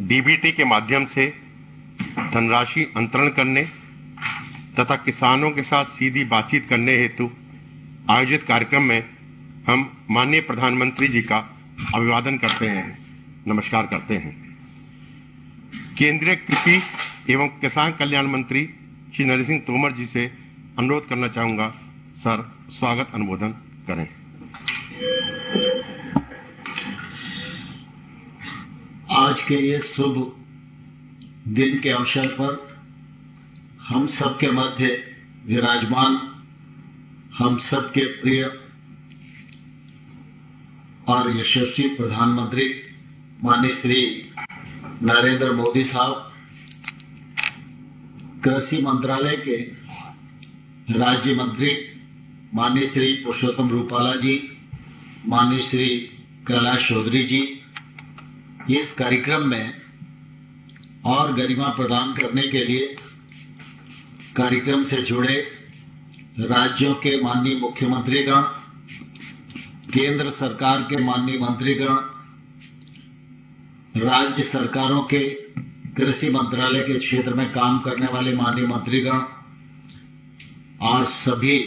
DBT के माध्यम से धनराशि अंतरण करने तथा किसानों के साथ सीधी बातचीत करने हेतु आयोजित कार्यक्रम में हम माननीय प्रधानमंत्री जी का अभिवादन करते हैं, नमस्कार करते हैं। केंद्रीय कृषि एवं किसान कल्याण मंत्री श्री नरेंद्र सिंह तोमर जी से अनुरोध करना चाहूंगा, सर स्वागत अनुमोदन करें। आज के ये शुभ दिन के अवसर पर हम सबके मध्य विराजमान हम सबके प्रिय और यशस्वी प्रधानमंत्री माननीय श्री नरेंद्र मोदी साहब, कृषि मंत्रालय के राज्य मंत्री माननीय श्री पुरुषोत्तम रूपाला जी, माननीय श्री कैलाश चौधरी जी, इस कार्यक्रम में और गरिमा प्रदान करने के लिए कार्यक्रम से जुड़े राज्यों के माननीय मुख्यमंत्रीगण, केंद्र सरकार के माननीय मंत्रीगण, राज्य सरकारों के कृषि मंत्रालय के क्षेत्र में काम करने वाले माननीय मंत्रीगण और सभी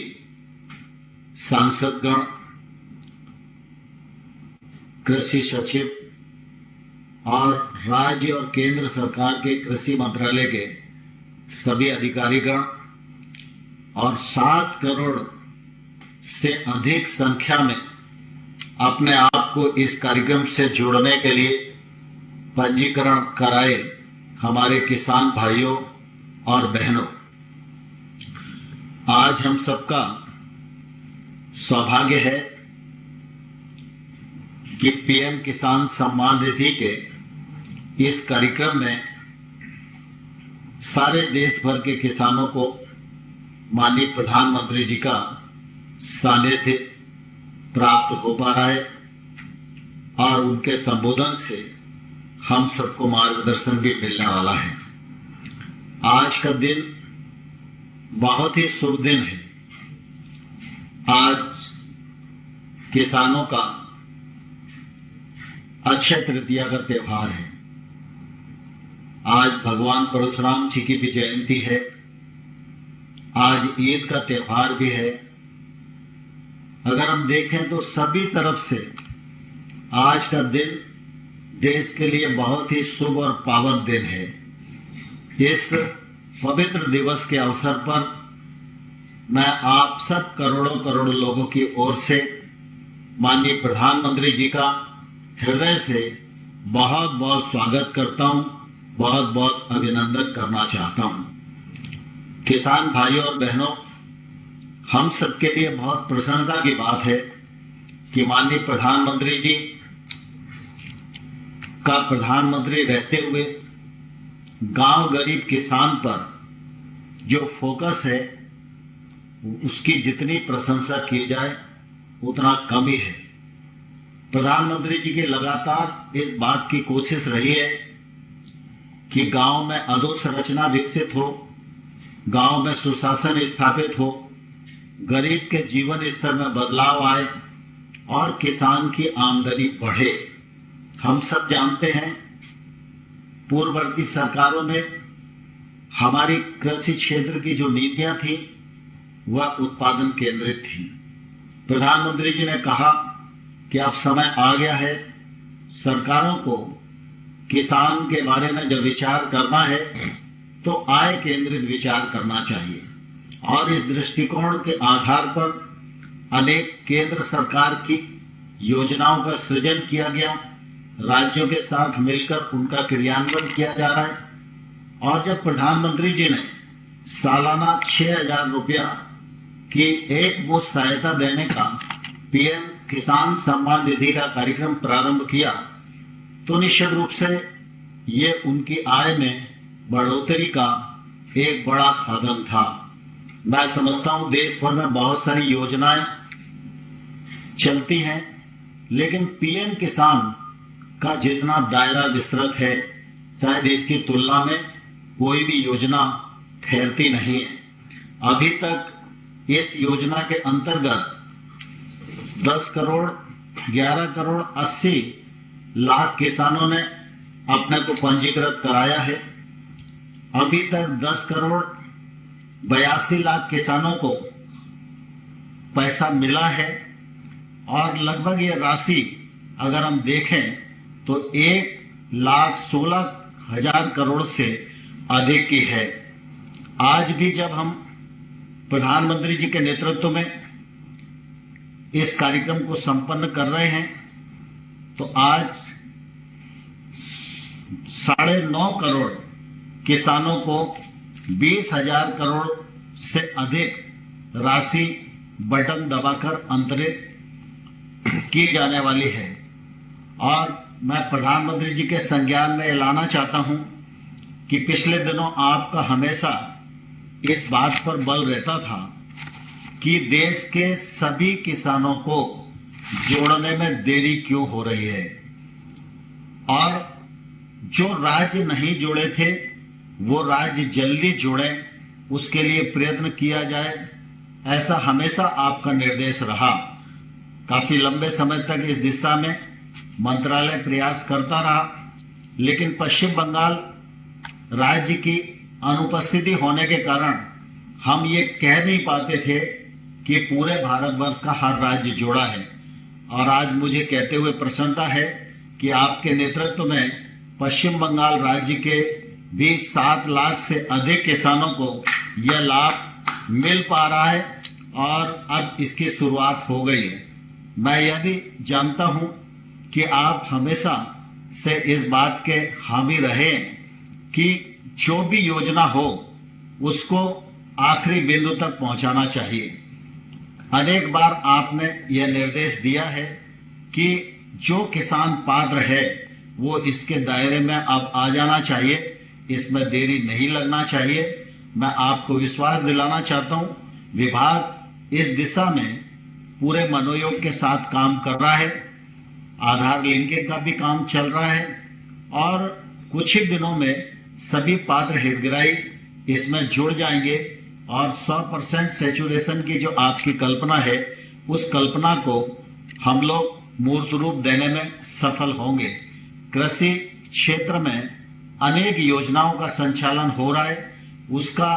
सांसदगण, कृषि सचिव और राज्य और केंद्र सरकार के कृषि मंत्रालय के सभी अधिकारीगण और 7 करोड़ से अधिक संख्या में अपने आप को इस कार्यक्रम से जोड़ने के लिए पंजीकरण कराए हमारे किसान भाइयों और बहनों, आज हम सबका सौभाग्य है कि पीएम किसान सम्मान निधि के इस कार्यक्रम में सारे देश भर के किसानों को माननीय प्रधानमंत्री जी का सानिध्य प्राप्त हो पा रहा है और उनके संबोधन से हम सबको मार्गदर्शन भी मिलने वाला है। आज का दिन बहुत ही शुभ दिन है। आज किसानों का अक्षय तृतीया का त्योहार है। आज भगवान परशुराम जी की भी जयंती है। आज ईद का त्योहार भी है। अगर हम देखें तो सभी तरफ से आज का दिन देश के लिए बहुत ही शुभ और पावन दिन है। इस पवित्र दिवस के अवसर पर मैं आप सब करोड़ों करोड़ लोगों की ओर से माननीय प्रधानमंत्री जी का हृदय से बहुत बहुत स्वागत करता हूं, बहुत बहुत अभिनंदन करना चाहता हूं। किसान भाइयों और बहनों, हम सबके लिए बहुत प्रसन्नता की बात है कि माननीय प्रधानमंत्री जी का प्रधानमंत्री रहते हुए गांव गरीब किसान पर जो फोकस है उसकी जितनी प्रशंसा की जाए उतना कम ही है। प्रधानमंत्री जी की लगातार इस बात की कोशिश रही है कि गांव में अधोसंरचना विकसित हो, गांव में सुशासन स्थापित हो, गरीब के जीवन स्तर में बदलाव आए और किसान की आमदनी बढ़े। हम सब जानते हैं पूर्ववर्ती सरकारों में हमारी कृषि क्षेत्र की जो नीतियां थी वह उत्पादन केंद्रित थी। प्रधानमंत्री जी ने कहा कि अब समय आ गया है सरकारों को किसान के बारे में जब विचार करना है तो आय केंद्रित विचार करना चाहिए और इस दृष्टिकोण के आधार पर अनेक केंद्र सरकार की योजनाओं का सृजन किया गया, राज्यों के साथ मिलकर उनका क्रियान्वयन किया जा रहा है। और जब प्रधानमंत्री जी ने सालाना 6,000 रुपया की एक मुश्त सहायता देने का पीएम किसान सम्मान निधि का कार्यक्रम प्रारंभ किया तो निश्चित रूप से ये उनकी आय में बढ़ोतरी का एक बड़ा साधन था। मैं समझता हूं देश भर में बहुत सारी योजनाएं चलती हैं, लेकिन पीएम किसान का जितना दायरा विस्तृत है शायद इसकी तुलना में कोई भी योजना ठहरती नहीं है। अभी तक इस योजना के अंतर्गत 10 करोड़ 11 करोड़ 80 लाख किसानों ने अपने को पंजीकृत कराया है। अभी तक 10 करोड़ 82 लाख किसानों को पैसा मिला है और लगभग ये राशि अगर हम देखें तो 1,16,000 करोड़ से अधिक की है। आज भी जब हम प्रधानमंत्री जी के नेतृत्व में इस कार्यक्रम को संपन्न कर रहे हैं तो आज 9.5 करोड़ किसानों को 20,000 करोड़ से अधिक राशि बटन दबाकर अंतरित की जाने वाली है। और मैं प्रधानमंत्री जी के संज्ञान में लाना चाहता हूं कि पिछले दिनों आपका हमेशा इस बात पर बल रहता था कि देश के सभी किसानों को जोड़ने में देरी क्यों हो रही है, और जो राज्य नहीं जुड़े थे वो राज्य जल्दी जुड़े, उसके लिए प्रयत्न किया जाए, ऐसा हमेशा आपका निर्देश रहा। काफी लंबे समय तक इस दिशा में मंत्रालय प्रयास करता रहा, लेकिन पश्चिम बंगाल राज्य की अनुपस्थिति होने के कारण हम ये कह नहीं पाते थे कि पूरे भारतवर्ष का हर राज्य जुड़ा है। और आज मुझे कहते हुए प्रसन्नता है कि आपके नेतृत्व में पश्चिम बंगाल राज्य के भी 7 लाख से अधिक किसानों को यह लाभ मिल पा रहा है और अब इसकी शुरुआत हो गई है। मैं यह भी जानता हूं कि आप हमेशा से इस बात के हामी रहे कि जो भी योजना हो उसको आखिरी बिंदु तक पहुंचाना चाहिए। अनेक बार आपने यह निर्देश दिया है कि जो किसान पात्र है वो इसके दायरे में अब आ जाना चाहिए, इसमें देरी नहीं लगना चाहिए। मैं आपको विश्वास दिलाना चाहता हूं, विभाग इस दिशा में पूरे मनोयोग के साथ काम कर रहा है। आधार लिंकिंग का भी काम चल रहा है और कुछ ही दिनों में सभी पात्र हितग्राही इसमें जुड़ जाएंगे और 100% सैचुरेशन की जो आपकी कल्पना है उस कल्पना को हम लोग मूर्त रूप देने में सफल होंगे। कृषि क्षेत्र में अनेक योजनाओं का संचालन हो रहा है, उसका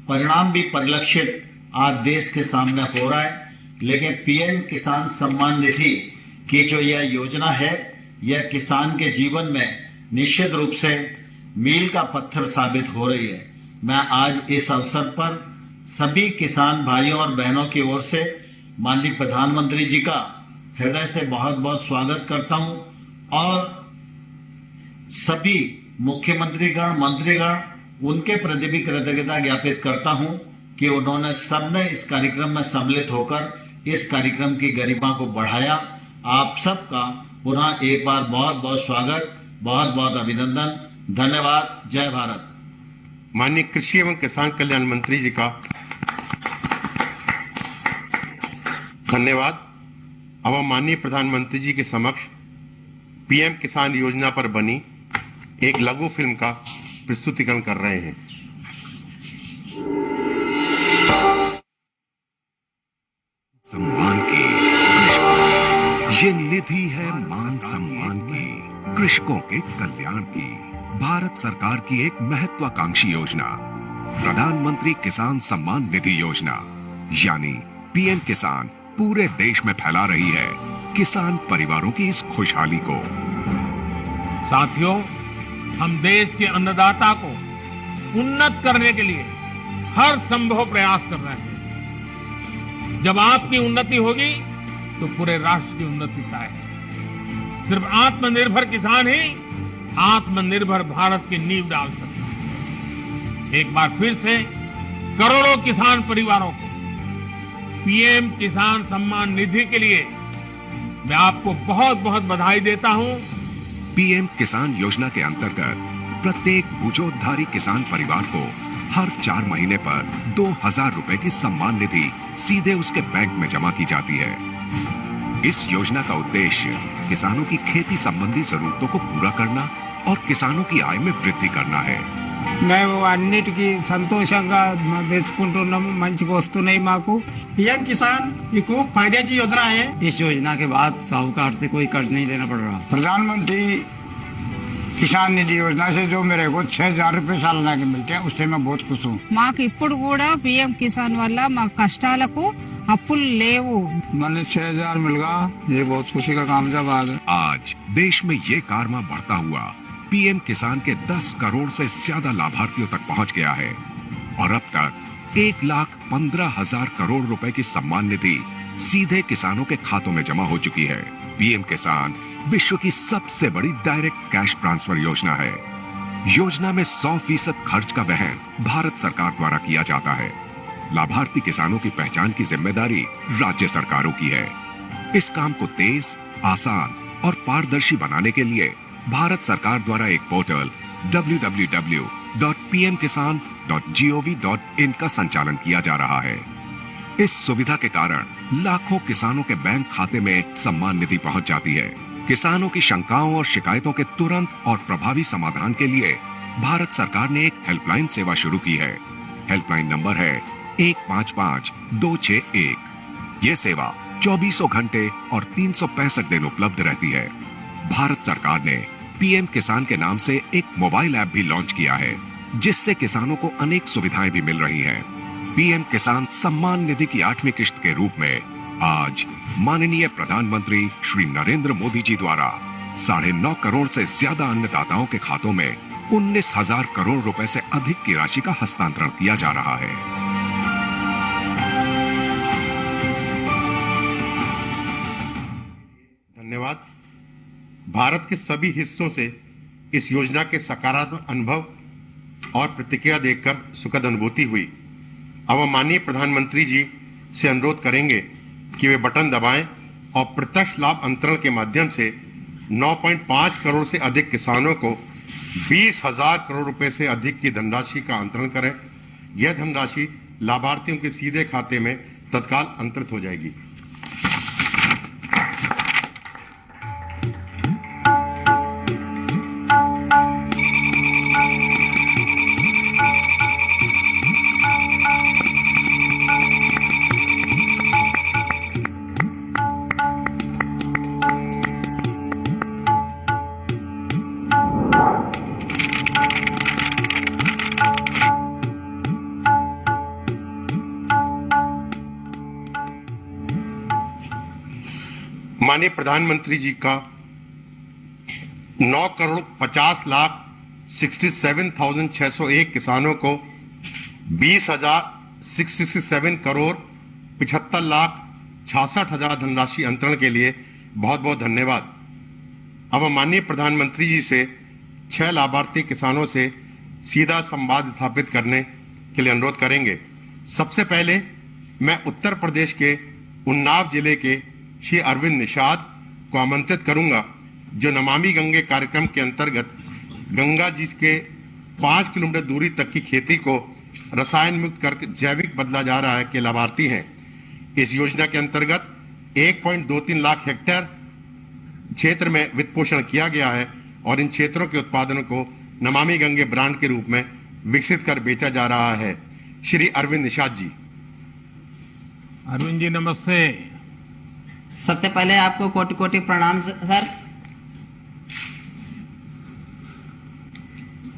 परिणाम भी परिलक्षित आज देश के सामने हो रहा है। लेकिन पीएम किसान सम्मान निधि की जो यह योजना है यह किसान के जीवन में निश्चित रूप से मील का पत्थर साबित हो रही है। मैं आज इस अवसर पर सभी किसान भाइयों और बहनों की ओर से माननीय प्रधानमंत्री जी का हृदय से बहुत बहुत स्वागत करता हूं और सभी मुख्यमंत्रीगण मंत्रीगण उनके प्रति भी कृतज्ञता ज्ञापित करता हूं कि उन्होंने सबने इस कार्यक्रम में सम्मिलित होकर इस कार्यक्रम की गरिमा को बढ़ाया। आप सबका पुनः एक बार बहुत बहुत स्वागत, बहुत बहुत अभिनंदन, धन्यवाद। जय भारत। माननीय कृषि एवं किसान कल्याण मंत्री जी का धन्यवाद। अब हम माननीय प्रधानमंत्री जी के समक्ष पीएम किसान योजना पर बनी एक लघु फिल्म का प्रस्तुतिकरण कर रहे हैं। सम्मान की ये निधि है मान सम्मान की, कृषकों के कल्याण की। भारत सरकार की एक महत्वाकांक्षी योजना प्रधानमंत्री किसान सम्मान निधि योजना यानी पीएम किसान पूरे देश में फैला रही है किसान परिवारों की इस खुशहाली को। साथियों, हम देश के अन्नदाता को उन्नत करने के लिए हर संभव प्रयास कर रहे हैं। जब आपकी उन्नति होगी तो पूरे राष्ट्र की उन्नति तय है। सिर्फ आत्मनिर्भर किसान ही आत्मनिर्भर भारत की नींव डाल सकता है। एक बार फिर से करोड़ों किसान परिवारों को पीएम किसान सम्मान निधि के लिए मैं आपको बहुत बहुत बधाई देता हूं। पीएम किसान योजना के अंतर्गत प्रत्येक भूजोद्धारी किसान परिवार को हर 4 महीने पर 2,000 रुपए की सम्मान निधि सीधे उसके बैंक में जमा की जाती है। इस योजना का उद्देश्य किसानों की खेती संबंधी जरूरतों को पूरा करना और किसानों की आय में वृद्धि करना है। మేము అన్నిటికీ సంతోషంగా తెచ్చుకుంటున్నాము, మంచిగా వస్తున్నాయి మాకు। पीएम किसान एक फायद्याची योजना है। इस योजना के बाद साहूकार से कोई कर्ज नहीं लेना पड़ रहा। प्रधानमंत्री किसान निधि योजना से जो मेरे को 6,000 रुपये सालाना के मिलते हैं, उससे मैं बहुत खुश हूँ। మాకు ఇప్పుడు కూడా పీఎం కిసాన్ వల్ల మా కష్టాలకు అప్పులు లేవు. मैंने 6,000 मिल गया, ये बहुत खुशी का काम जब आ गया। आज देश में ये कारवां बढ़ता हुआ पीएम किसान के 10 करोड़ से ज्यादा लाभार्थियों तक पहुंच गया है और अब तक 1,15,000 करोड़ रुपए की सम्मान निधि सीधे किसानों के खातों में जमा हो चुकी है। पीएम किसान विश्व की सबसे बड़ी डायरेक्ट कैश ट्रांसफर योजना है। योजना में 100% खर्च का वहन भारत सरकार द्वारा किया जाता है। लाभार्थी किसानों की पहचान की जिम्मेदारी राज्य सरकारों की है। इस काम को तेज, आसान और पारदर्शी बनाने के लिए भारत सरकार द्वारा एक पोर्टल www.pmkisan.gov.in का संचालन किया जा रहा है। इस सुविधा के कारण लाखों किसानों के बैंक खाते में सम्मान निधि पहुंच जाती है। किसानों की शंकाओं और शिकायतों के तुरंत और प्रभावी समाधान के लिए भारत सरकार ने एक हेल्पलाइन सेवा शुरू की है। हेल्पलाइन नंबर है 155-261। ये सेवा 24 घंटे और 365 दिन उपलब्ध रहती है। भारत सरकार ने पीएम किसान के नाम से एक मोबाइल ऐप भी लॉन्च किया है, जिससे किसानों को अनेक सुविधाएं भी मिल रही हैं। पीएम किसान सम्मान निधि की 8वीं किश्त के रूप में आज माननीय प्रधानमंत्री श्री नरेंद्र मोदी जी द्वारा 9.5 करोड़ से ज्यादा अन्नदाताओं के खातों में 19,000 करोड़ रुपए से अधिक की राशि का हस्तांतरण किया जा रहा है। धन्यवाद। भारत के सभी हिस्सों से इस योजना के सकारात्मक अनुभव और प्रतिक्रिया देखकर सुखद अनुभूति हुई। अब हम माननीय प्रधानमंत्री जी से अनुरोध करेंगे कि वे बटन दबाएं और प्रत्यक्ष लाभ अंतरण के माध्यम से 9.5 करोड़ से अधिक किसानों को 20,000 करोड़ रुपए से अधिक की धनराशि का अंतरण करें। यह धनराशि लाभार्थियों के सीधे खाते में तत्काल अंतरित हो जाएगी। माननीय प्रधानमंत्री जी का 9,50,67,601 किसानों को 20,667 करोड़ 75,66,000 धनराशि अंतरण के लिए बहुत बहुत धन्यवाद। अब हम माननीय प्रधानमंत्री जी से 6 लाभार्थी किसानों से सीधा संवाद स्थापित करने के लिए अनुरोध करेंगे। सबसे पहले मैं उत्तर प्रदेश के उन्नाव जिले के श्री अरविंद निषाद को आमंत्रित करूंगा, जो नमामि गंगे कार्यक्रम के अंतर्गत गंगा जी के 5 किलोमीटर दूरी तक की खेती को रसायन मुक्त कर जैविक बदला जा रहा है के लाभार्थी हैं। इस योजना के अंतर्गत 1.23 लाख हेक्टेयर क्षेत्र में वित्त पोषण किया गया है और इन क्षेत्रों के उत्पादनों को नमामि गंगे ब्रांड के रूप में विकसित कर बेचा जा रहा है। श्री अरविंद निषाद जी। अरविंद जी नमस्ते। सबसे पहले आपको कोटि कोटि प्रणाम सर।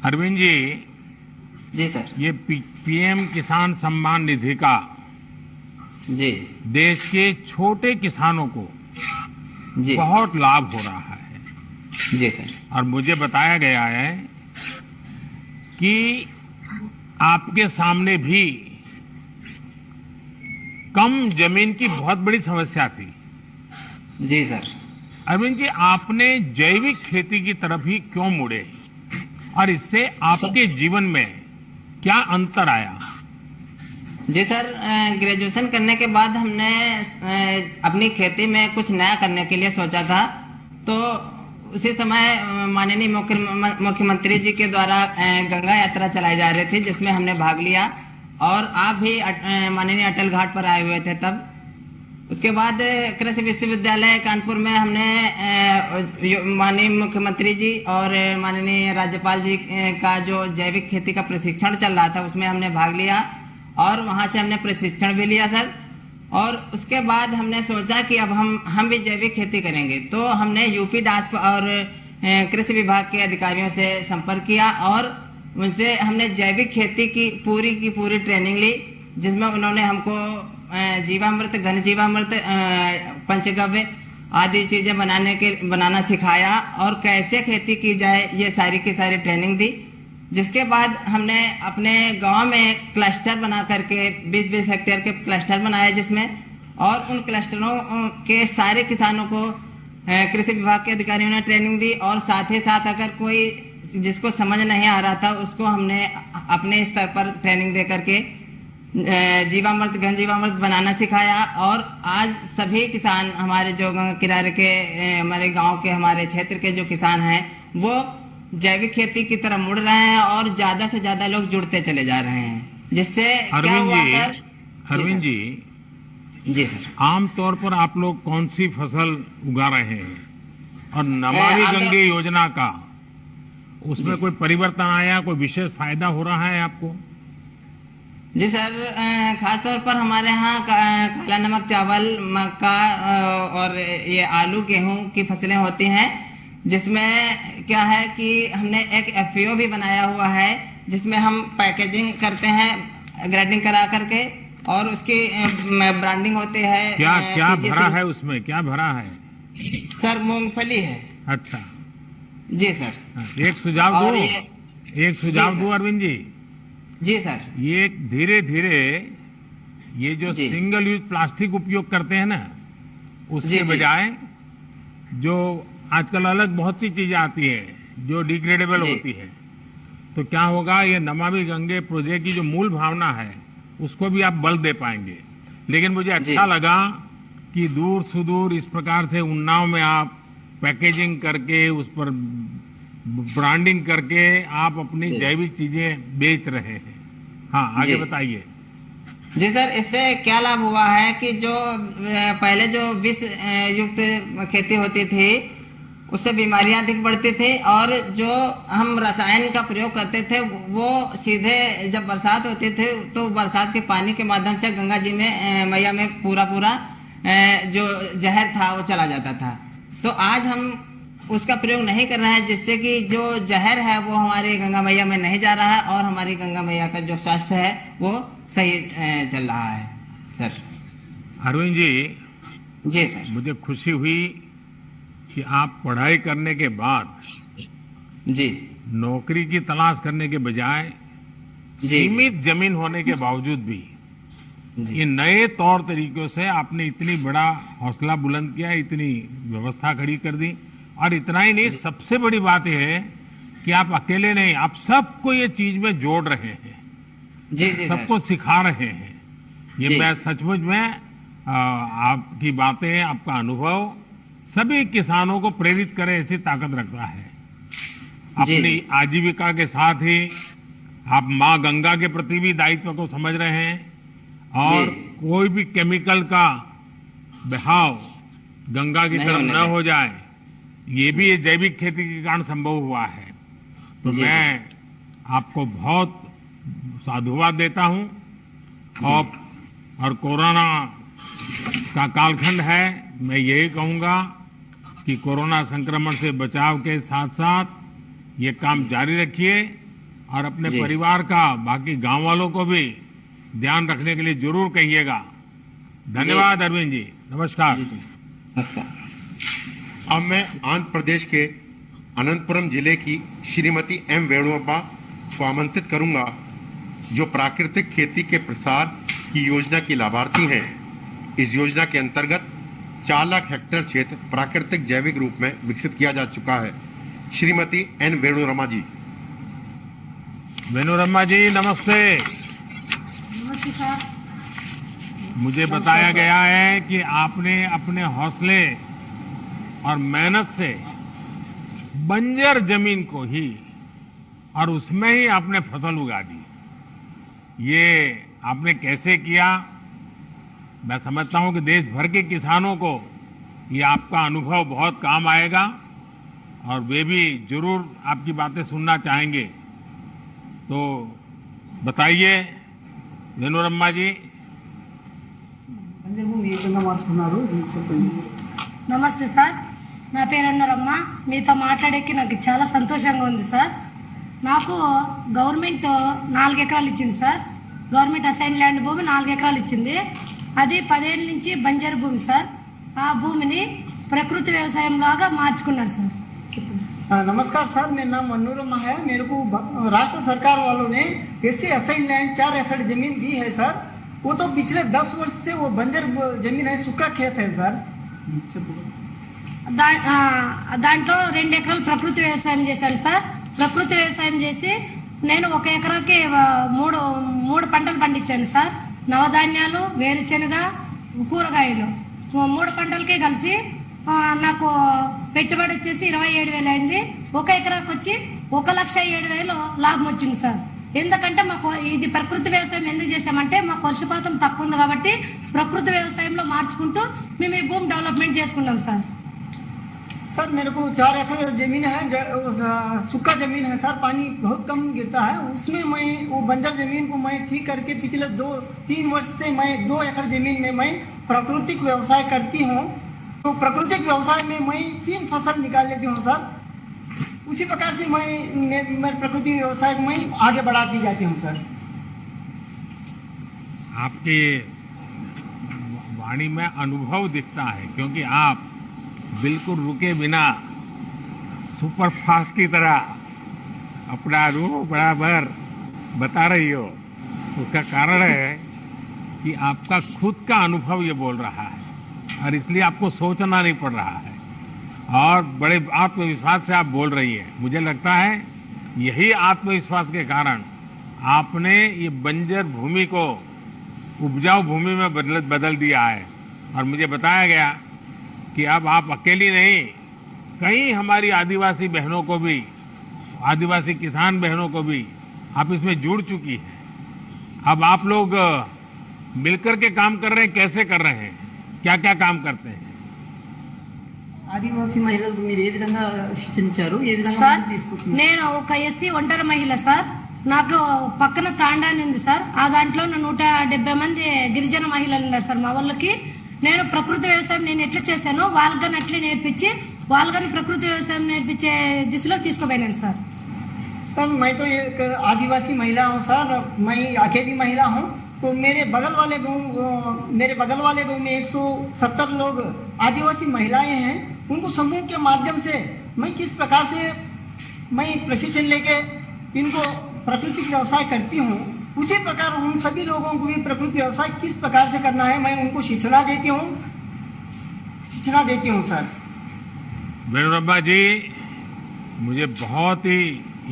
अरविंद जी जी सर। ये पीएम किसान सम्मान निधि का जी देश के छोटे किसानों को जी बहुत लाभ हो रहा है। जी सर। और मुझे बताया गया है कि आपके सामने भी कम जमीन की बहुत बड़ी समस्या थी। जी सर। अरविंद जी, आपने जैविक खेती की तरफ ही क्यों मुड़े और इससे आपके जीवन में क्या अंतर आया? जी सर, ग्रेजुएशन करने के बाद हमने अपनी खेती में कुछ नया करने के लिए सोचा था। तो उसी समय माननीय मुख्यमंत्री जी के द्वारा गंगा यात्रा चलाई जा रही थी, जिसमें हमने भाग लिया और आप भी माननीय अटल घाट पर आए हुए थे तब। उसके बाद कृषि विश्वविद्यालय कानपुर में हमने माननीय मुख्यमंत्री जी और माननीय राज्यपाल जी का जो जैविक खेती का प्रशिक्षण चल रहा था उसमें हमने भाग लिया और वहां से हमने प्रशिक्षण भी लिया सर। और उसके बाद हमने सोचा कि अब हम भी जैविक खेती करेंगे। तो हमने यूपी डास और कृषि विभाग के अधिकारियों से संपर्क किया और उनसे हमने जैविक खेती की पूरी ट्रेनिंग ली, जिसमें उन्होंने हमको जीवामृत, घन जीवामृत, पंचगव्य आदि चीजें बनाना सिखाया और कैसे खेती की जाए, ये सारी की सारी ट्रेनिंग दी। जिसके बाद हमने अपने गांव में क्लस्टर बना करके 20-20 हेक्टेयर के क्लस्टर बनाए, जिसमें और उन क्लस्टरों के सारे किसानों को कृषि विभाग के अधिकारियों ने ट्रेनिंग दी और साथ ही साथ अगर कोई जिसको समझ नहीं आ रहा था उसको हमने अपने स्तर पर ट्रेनिंग दे करके जीवामृत, घन जीवामृत बनाना सिखाया। और आज सभी किसान हमारे जो गंगा किनारे के हमारे गांव के, हमारे क्षेत्र के जो किसान हैं, वो जैविक खेती की तरफ मुड़ रहे हैं और ज्यादा से ज्यादा लोग जुड़ते चले जा रहे हैं। जिससे क्या हुआ सर? अरविंद जी सर, आमतौर पर आप लोग कौन सी फसल उगा रहे हैं और नमामि गंगे योजना का उसमें कोई परिवर्तन आया, कोई विशेष फायदा हो रहा है आपको? जी सर, खासतौर पर हमारे यहाँ काला नमक चावल, मक्का और ये आलू, गेहूं की फसलें होती हैं, जिसमें क्या है कि हमने एक FPO भी बनाया हुआ है, जिसमें हम पैकेजिंग करते हैं ग्रेडिंग करा करके और उसकी ब्रांडिंग होती है। क्या भरा है उसमें, क्या भरा है? सर मूंगफली है। अच्छा जी सर। एक सुझाव दो अरविंद जी। जी सर। ये धीरे धीरे ये जो सिंगल यूज प्लास्टिक उपयोग करते हैं ना, उसके बजाय जो आजकल अलग बहुत सी चीजें आती है जो डिग्रेडेबल होती है, तो क्या होगा, ये नमामि गंगे प्रोजेक्ट की जो मूल भावना है उसको भी आप बल दे पाएंगे। लेकिन मुझे अच्छा लगा कि दूर सुदूर इस प्रकार से उन्नाव में आप पैकेजिंग करके उस पर ब्रांडिंग करके आप अपनी जैविक चीजें बेच रहे हैं। हाँ, आगे बताइए। जी सर, इससे क्या लाभ हुआ है कि जो पहले जो विष युक्त खेती होती थी उससे बीमारियां अधिक बढ़ती थी और जो हम रसायन का प्रयोग करते थे वो सीधे जब बरसात होती थी तो बरसात के पानी के माध्यम से गंगा जी में मैया में पूरा जो जहर था वो चला जाता था। तो आज हम उसका प्रयोग नहीं कर रहे हैं, जिससे कि जो जहर है वो हमारी गंगा मैया में नहीं जा रहा है और हमारी गंगा मैया का जो स्वास्थ्य है वो सही चल रहा है। सर अरविंद जी सर, मुझे खुशी हुई कि आप पढ़ाई करने के बाद नौकरी की तलाश करने के बजाय सीमित जमीन होने के बावजूद भी ये नए तौर तरीकों से आपने इतनी बड़ा हौसला बुलंद किया, इतनी व्यवस्था खड़ी कर दी। और इतना ही नहीं, सबसे बड़ी बात यह है कि आप अकेले नहीं, आप सबको ये चीज में जोड़ रहे हैं, सबको सिखा रहे हैं। ये मैं सचमुच में आपकी बातें, आपका अनुभव सभी किसानों को प्रेरित करे ऐसी ताकत रखता है। अपनी आजीविका के साथ ही आप माँ गंगा के प्रति भी दायित्व को समझ रहे हैं और कोई भी केमिकल का बहाव गंगा की तरफ न हो जाए, ये भी ये जैविक खेती के कारण संभव हुआ है। तो मैं आपको बहुत साधुवाद देता हूं। और कोरोना का कालखंड है, मैं यही कहूंगा कि कोरोना संक्रमण से बचाव के साथ साथ ये काम जारी रखिए और अपने परिवार का, बाकी गांव वालों को भी ध्यान रखने के लिए जरूर कहिएगा। धन्यवाद अरविंद जी, नमस्कार। नमस्कार। अब मैं आंध्र प्रदेश के अनंतपुरम जिले की श्रीमती M वेणुअप्पा को आमंत्रित करूंगा, जो प्राकृतिक खेती के प्रसार की योजना की लाभार्थी हैं। इस योजना के अंतर्गत 4 लाख हेक्टेयर क्षेत्र प्राकृतिक जैविक रूप में विकसित किया जा चुका है। श्रीमती N वेणुरमा जी। वेणुरमा जी नमस्ते। मुझे बताया गया है कि आपने अपने हौसले और मेहनत से बंजर जमीन को ही और उसमें ही आपने फसल उगा दी। ये आपने कैसे किया? मैं समझता हूं कि देश भर के किसानों को ये आपका अनुभव बहुत काम आएगा और वे भी जरूर आपकी बातें सुनना चाहेंगे। तो बताइए वेणुरमा जी। नमस्ते सर, నా పేరు అన్నారమ్మ. మీతో మాట్లాడేకి నాకు చాలా సంతోషంగా ఉంది సార్. నాకు గవర్నమెంట్ 4 ఎకరాలు ఇచ్చింది సార్. గవర్నమెంట్ అసైన్ ల్యాండ్ భూమి 4 ఎకరాలు ఇచ్చింది. అది 10 ఏళ్ళ నుంచి బంజరు భూమి సార్. ఆ భూమిని ప్రకృతి వ్యవసాయం లాగా మార్చుకున్నారు సార్. नमस्कार सर, मेरा नाम मनोरमा है। मेरे को राष्ट्र सरकार वालों ने एससी असाइन लैंड 4 एकड़ जमीन दी है सर। वो तो पिछले 10 वर्ष से वो बंजर जमीन है, सूखा खेत है सर। దాంట్లో 2 ఎకరాలు ప్రకృతి వ్యవసాయం చేశాను సార్. ప్రకృతి వ్యవసాయం చేసి నేను 1 ఎకరాకి 3 పంటలు పండించాను సార్. నవధాన్యాలు, వేరుశెనగ, కూరగాయలు 3 పంటలకే కలిసి నాకు పెట్టుబడి వచ్చేసి 27,000 అయింది. 1 ఎకరాకి వచ్చి 1,07,000 లాభం వచ్చింది సార్. ఎందుకంటే మాకు ఇది ప్రకృతి వ్యవసాయం ఎందుకు చేసామంటే మాకు వర్షపాతం తక్కువ ఉంది కాబట్టి ప్రకృతి వ్యవసాయంలో మార్చుకుంటూ మేము ఈ భూమి డెవలప్మెంట్ చేసుకున్నాం సార్. सर मेरे को 4 एकड़ जमीन है, सूखा जमीन है सर, पानी बहुत कम गिरता है। उसमें मैं वो बंजर जमीन को मैं ठीक करके पिछले 2-3 वर्ष से मैं 2 एकड़ जमीन में मैं प्राकृतिक व्यवसाय करती हूँ। तो प्राकृतिक व्यवसाय में मैं 3 फसल निकाल लेती हूँ सर। उसी प्रकार से मैं प्रकृति व्यवसाय को मैं आगे बढ़ाती जाती हूँ सर। आपकी वाणी में अनुभव दिखता है, क्योंकि आप बिल्कुल रुके बिना सुपर फास्ट की तरह अपना रूह बराबर बता रही हो। उसका कारण है कि आपका खुद का अनुभव ये बोल रहा है और इसलिए आपको सोचना नहीं पड़ रहा है और बड़े आत्मविश्वास से आप बोल रही है। मुझे लगता है यही आत्मविश्वास के कारण आपने ये बंजर भूमि को उपजाऊ भूमि में बदल दिया है। और मुझे बताया गया कि अब आप अकेली नहीं, कई हमारी आदिवासी बहनों को भी, आदिवासी किसान बहनों को भी आप इसमें जुड़ चुकी है। अब आप लोग मिलकर के काम कर रहे हैं, कैसे कर रहे हैं, क्या क्या काम करते हैं? ఆదివాసీ మహిళలకు మీరు ఏ విధంగా శిక్షించారు, ఏ విధంగా సార్ తీసుకుంటున్నారు? నేను ఒక ఎస్సీ ఒంటరి మహిళ సార్. నాకు పక్కన తాండాని ఉంది సార్. ఆ దాంట్లో 170 మంది గిరిజన మహిళలు ఉన్నారు సార్. మా వాళ్ళకి నేను ప్రకృతి వ్యవసాయం నేను ఎట్లా చేశానో వాళ్ళని అట్లే నేర్పించి వాళ్ళని ప్రకృతి వ్యవసాయం నేర్పించే దిశలో తీసుకుపోయినాను సార్. सर मैं तो एक आदिवासी महिला हूँ सर, मैं अकेली महिला हूँ। तो मेरे बगल वाले गांव में 170 लोग आदिवासी महिलाएं हैं। उनको समूह के माध्यम से मैं किस प्रकार से मैं प्रशिक्षण लेके इनको प्राकृतिक व्यवसाय करती हूँ, उसी प्रकार उन सभी लोगों को भी प्रकृति व्यवसाय किस प्रकार से करना है मैं उनको शिक्षा देती हूँ सर। वेणुरब्बा जी, मुझे बहुत ही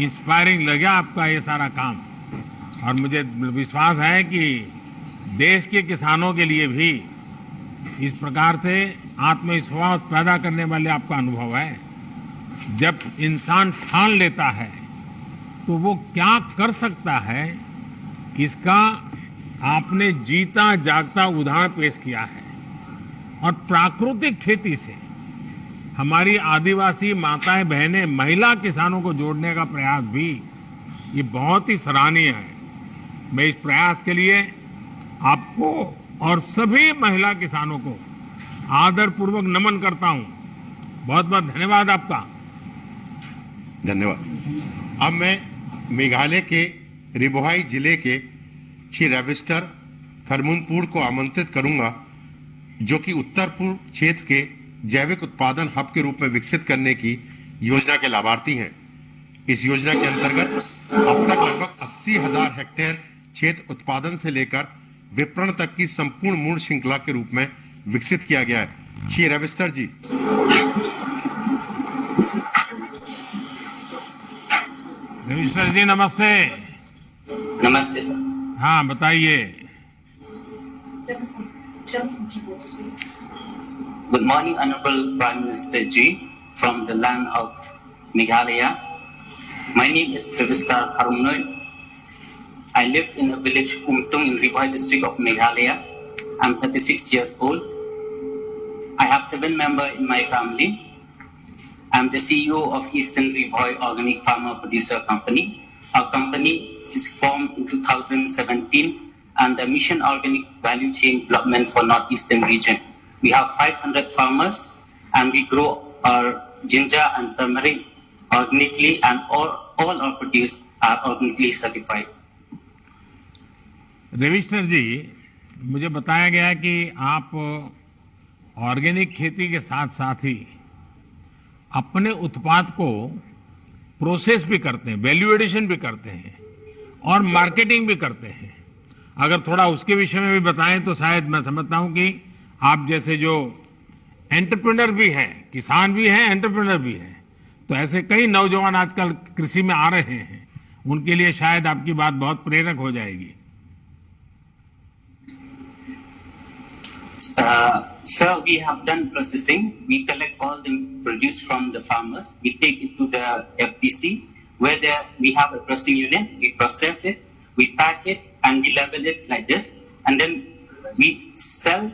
इंस्पायरिंग लगा आपका ये सारा काम और मुझे विश्वास है कि देश के किसानों के लिए भी इस प्रकार से आत्मविश्वास पैदा करने वाले आपका अनुभव है। जब इंसान ठान लेता है तो वो क्या कर सकता है, इसका आपने जीता जागता उदाहरण पेश किया है। और प्राकृतिक खेती से हमारी आदिवासी माताएं बहनें महिला किसानों को जोड़ने का प्रयास भी ये बहुत ही सराहनीय है। मैं इस प्रयास के लिए आपको और सभी महिला किसानों को आदरपूर्वक नमन करता हूं। बहुत बहुत धन्यवाद आपका। धन्यवाद। अब मैं मेघालय के रिबोहाई जिले के श्री रविस्टर खरमुनपुर को आमंत्रित करूंगा, जो कि उत्तर पूर्व क्षेत्र के जैविक उत्पादन हब के रूप में विकसित करने की योजना के लाभार्थी हैं। इस योजना के अंतर्गत अब तक लगभग 80,000 हेक्टेयर क्षेत्र उत्पादन से लेकर विपणन तक की संपूर्ण मूल श्रृंखला के रूप में विकसित किया गया है। श्री रविस्टर जी। रविस्टर जी नमस्ते। नमस्ते सर। हाँ बताइए। Good morning, Honorable Prime Minister Ji, from the land of Meghalaya. My name is Raviskar Harumnoy. I live in a village Kumtung in Ribohai district of Meghalaya. I'm 36 years old. I have 7 members in my family. I'm the CEO of Eastern Ribohai Organic Farmer Producer Company. Our company is formed in 2017 and the Mission Organic Value Chain Development for Northeastern region. We have 500 farmers and we grow our ginger and turmeric organically, and all our produce are organically certified. Ravishankar जी, मुझे बताया गया कि आप organic खेती के साथ साथ ही अपने उत्पाद को प्रोसेस भी करते हैं, वैल्यू एडिशन भी करते हैं और मार्केटिंग भी करते हैं। अगर थोड़ा उसके विषय में भी बताएं तो शायद मैं समझता हूं कि आप जैसे जो एंटरप्रेन्योर भी हैं, किसान भी हैं, एंटरप्रेन्योर भी हैं, तो ऐसे कई नौजवान आजकल कृषि में आ रहे हैं, उनके लिए शायद आपकी बात बहुत प्रेरक हो जाएगी। Sir, we have done processing. We collect all the produce from the farmers. We take it to the FPC, where we have a processing unit. We process it, we pack it, and we label it like this. And then we sell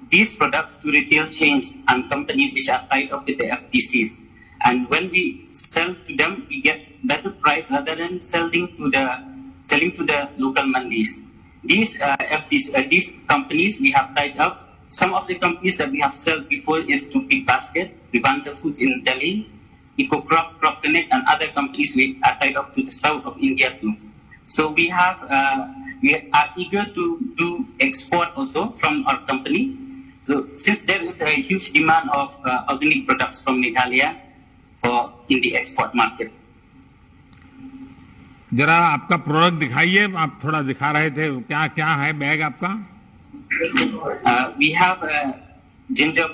these products to retail chains and companies which are tied up with the FPCs. And when we sell to them, we get better price rather than selling to the local mandis. These companies we have tied up. Some of the companies that we have sold before is to Big Basket, Vivanta Foods in Delhi, EcoCrop, Crop Connect, and other companies we are tied up to the south of India too. So we are eager to do export also from our company. So since there is a huge demand of organic products from Meghalaya in the export market. जरा आपका product दिखाइए, आप थोड़ा दिखा रहे थे, क्या क्या है बैग आपका? We have ginger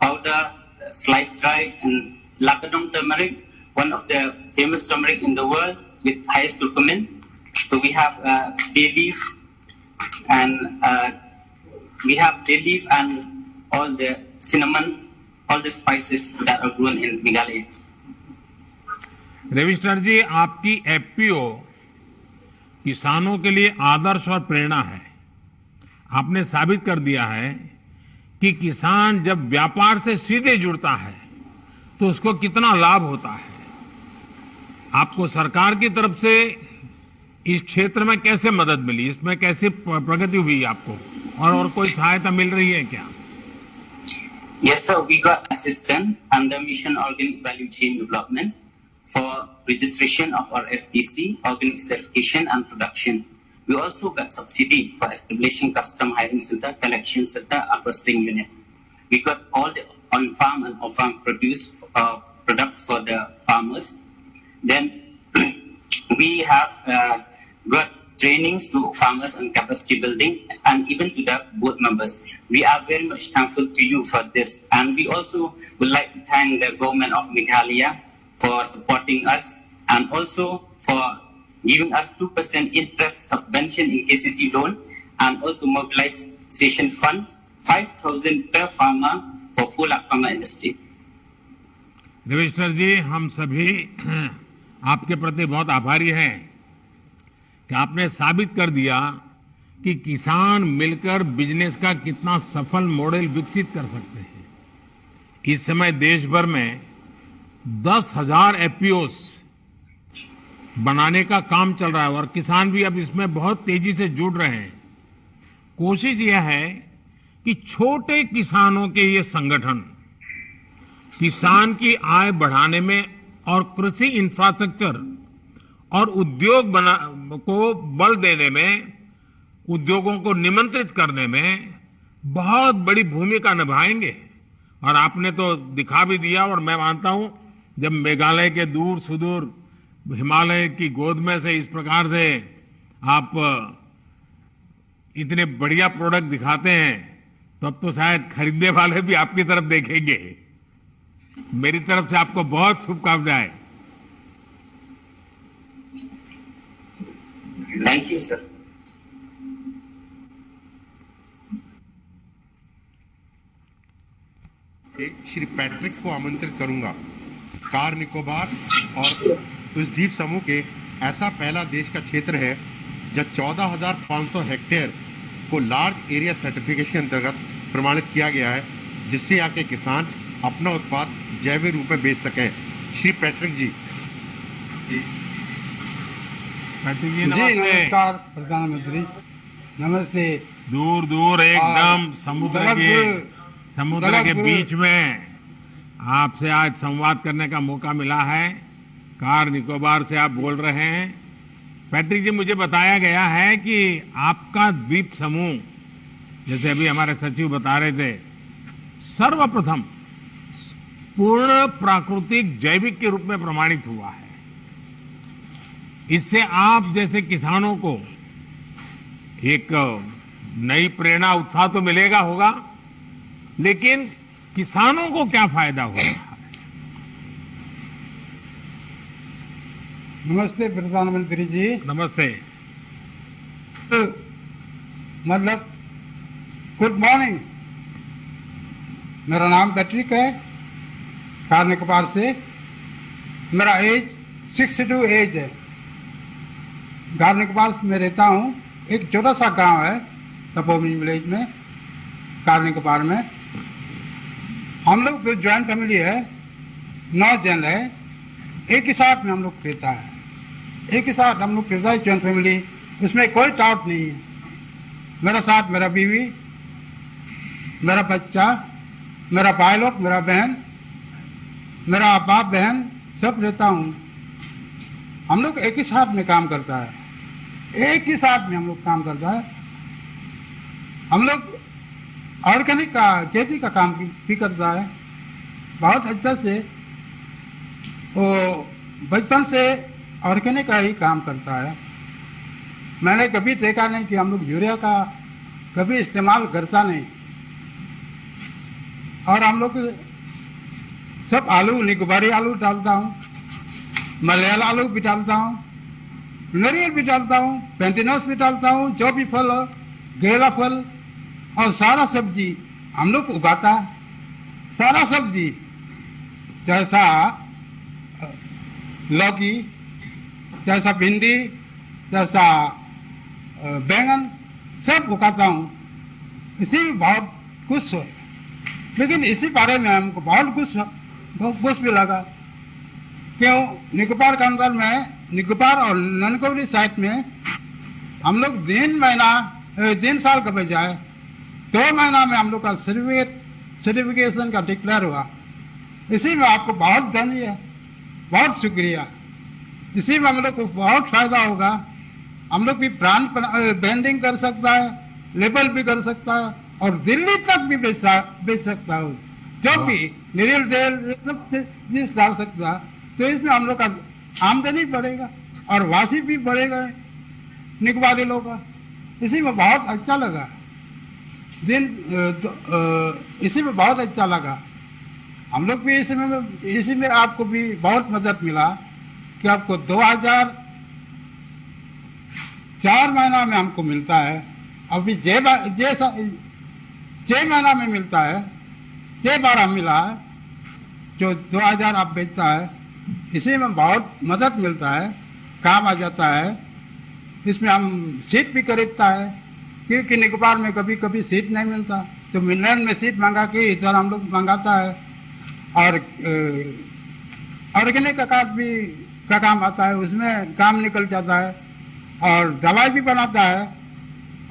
powder, sliced dried, and Lakadong turmeric, one of the famous turmeric in the world with highest curcumin. So we have bay leaf and all the cinnamon, all the spices that are grown in Meghalaya. Ravishankar जी, आपकी FPO किसानों के लिए आदर्श और प्रेरणा है। आपने साबित कर दिया है कि किसान जब व्यापार से सीधे जुड़ता है तो उसको कितना लाभ होता है। आपको सरकार की तरफ से इस क्षेत्र में कैसे मदद मिली, इसमें कैसे प्रगति हुई आपको, और कोई सहायता मिल रही है क्या? Yes sir, we got assistance under Mission Organic Value Chain Development for registration of our FPC, organic certification and production. We also got subsidy for establishing custom hiring center, collection center, and processing unit. We got all the on-farm and off-farm products for the farmers. Then we have got trainings to farmers on capacity building and even to the board members. We are very much thankful to you for this. And we also would like to thank the government of Meghalaya for supporting us and also for giving us 2% interest subvention in KCC loan and also mobilization fund 5,000 per farmer for full farmer industry. Ravishankar जी, हम सभी आपके प्रति बहुत आभारी हैं कि आपने साबित कर दिया कि किसान मिलकर बिजनेस का कितना सफल मॉडल विकसित कर सकते हैं। इस समय देश भर में 10,000 एफपीओस बनाने का काम चल रहा है और किसान भी अब इसमें बहुत तेजी से जुड़ रहे हैं। कोशिश यह है कि छोटे किसानों के ये संगठन किसान की आय बढ़ाने में और कृषि इंफ्रास्ट्रक्चर और उद्योग को बल देने में, उद्योगों को निमंत्रित करने में बहुत बड़ी भूमिका निभाएंगे। और आपने तो दिखा भी दिया, और मैं मानता हूं जब मेघालय के दूर सुदूर हिमालय की गोद में से इस प्रकार से आप इतने बढ़िया प्रोडक्ट दिखाते हैं तब तो शायद खरीदने वाले भी आपकी तरफ देखेंगे। मेरी तरफ से आपको बहुत शुभकामनाएं। Thank you sir. Shri Patrick को आमंत्रित करूंगा। कार निकोबार और उस द्वीप समूह के ऐसा पहला देश का क्षेत्र है जब 14,500 हेक्टेयर को लार्ज एरिया सर्टिफिकेशन के अंतर्गत प्रमाणित किया गया है, जिससे यहाँ के किसान अपना उत्पाद जैविक रूप में बेच सकें। श्री पैट्रिक जी। नमस्कार प्रधानमंत्री, नमस्ते। दूर दूर एकदम समुद्र के बीच में आपसे आज संवाद करने का मौका मिला है। कार निकोबार से आप बोल रहे हैं। पैट्रिक जी, मुझे बताया गया है कि आपका द्वीप समूह, जैसे अभी हमारे सचिव बता रहे थे, सर्वप्रथम पूर्ण प्राकृतिक जैविक के रूप में प्रमाणित हुआ है। इससे आप जैसे किसानों को एक नई प्रेरणा, उत्साह तो मिलेगा होगा, लेकिन किसानों को क्या फायदा हो रहा है? नमस्ते प्रधानमंत्री जी। नमस्ते। मतलब गुड मॉर्निंग। मेरा नाम पैट्रिक है, कार निकोबार से। मेरा एज 62 एज है। कार निकोबार में रहता हूँ। एक छोटा सा गांव है तपोवन विलेज में, कार निकोबार में। हम लोग तो ज्वाइंट फैमिली है, 9 जन है। एक ही साथ में हम लोग रहता है, एक ही साथ हम लोग रहता है, ज्वाइंट फैमिली। उसमें कोई डाउट नहीं है। मेरा साथ मेरा बीवी, मेरा बच्चा, मेरा भाई लोग, मेरा बहन, मेरा बाप बहन सब रहता हूँ। हम लोग एक ही साथ में काम करता है, एक ही साथ में हम लोग काम करता है। हम लोग ऑर्गेनिक का खेती का काम भी करता है बहुत अच्छा से। वो बचपन से ऑर्गेनिक का ही काम करता है। मैंने कभी देखा नहीं कि हम लोग यूरिया का कभी इस्तेमाल करता नहीं। और हम लोग सब आलू, निकोबारी आलू डालता हूँ, मलयाल आलू भी डालता हूँ, नारियल भी डालता हूँ, पेंटिनस भी डालता हूँ, जो भी फल हो, गेला फल और सारा सब्जी हम लोग उगाता है। सारा सब्जी जैसा लौकी, जैसा भिंडी, जैसा बैंगन सब उगाता हूँ। इसी में बहुत खुश हो, लेकिन इसी बारे में हमको बहुत कुछ भी लगा। क्यों? निकोबार के अंदर में, निकोबार और ननकौरी साइड में हम लोग 3 साल के बजाय 2 महीना में हम लोग का सर्टिफिकेशन का डिक्लेयर हुआ। इसी में आपको बहुत धन्यवाद, बहुत शुक्रिया। इसी में हम लोग को बहुत फायदा होगा। हम लोग भी ब्रांड ब्रांडिंग कर सकता है, लेबल भी कर सकता है और दिल्ली तक भी बेच सकता है। जो भी नारियल तेल ये सब चीज डाल सकता है, तो इसमें हम लोग का आमदनी बढ़ेगा और वासी भी बढ़ेगा निकोबारी लोग का। इसी में बहुत अच्छा लगा इसी में बहुत अच्छा लगा। हम लोग भी इसी में आपको भी बहुत मदद मिला कि आपको 2004 महीना में हमको मिलता है। अभी 6 महीना में मिलता है, 6 बार हम मिला है। जो 2000 आप बेचता है, इसी में बहुत मदद मिलता है, काम आ जाता है। इसमें हम सीट भी खरीदता है, क्योंकि निकोबार में कभी कभी सीट नहीं मिलता, तो मिलने में सीट मंगा के इधर हम लोग मंगाता है। और ऑर्गेनिक का कार्ड भी का काम आता है, उसमें काम निकल जाता है। और दवाई भी बनाता है,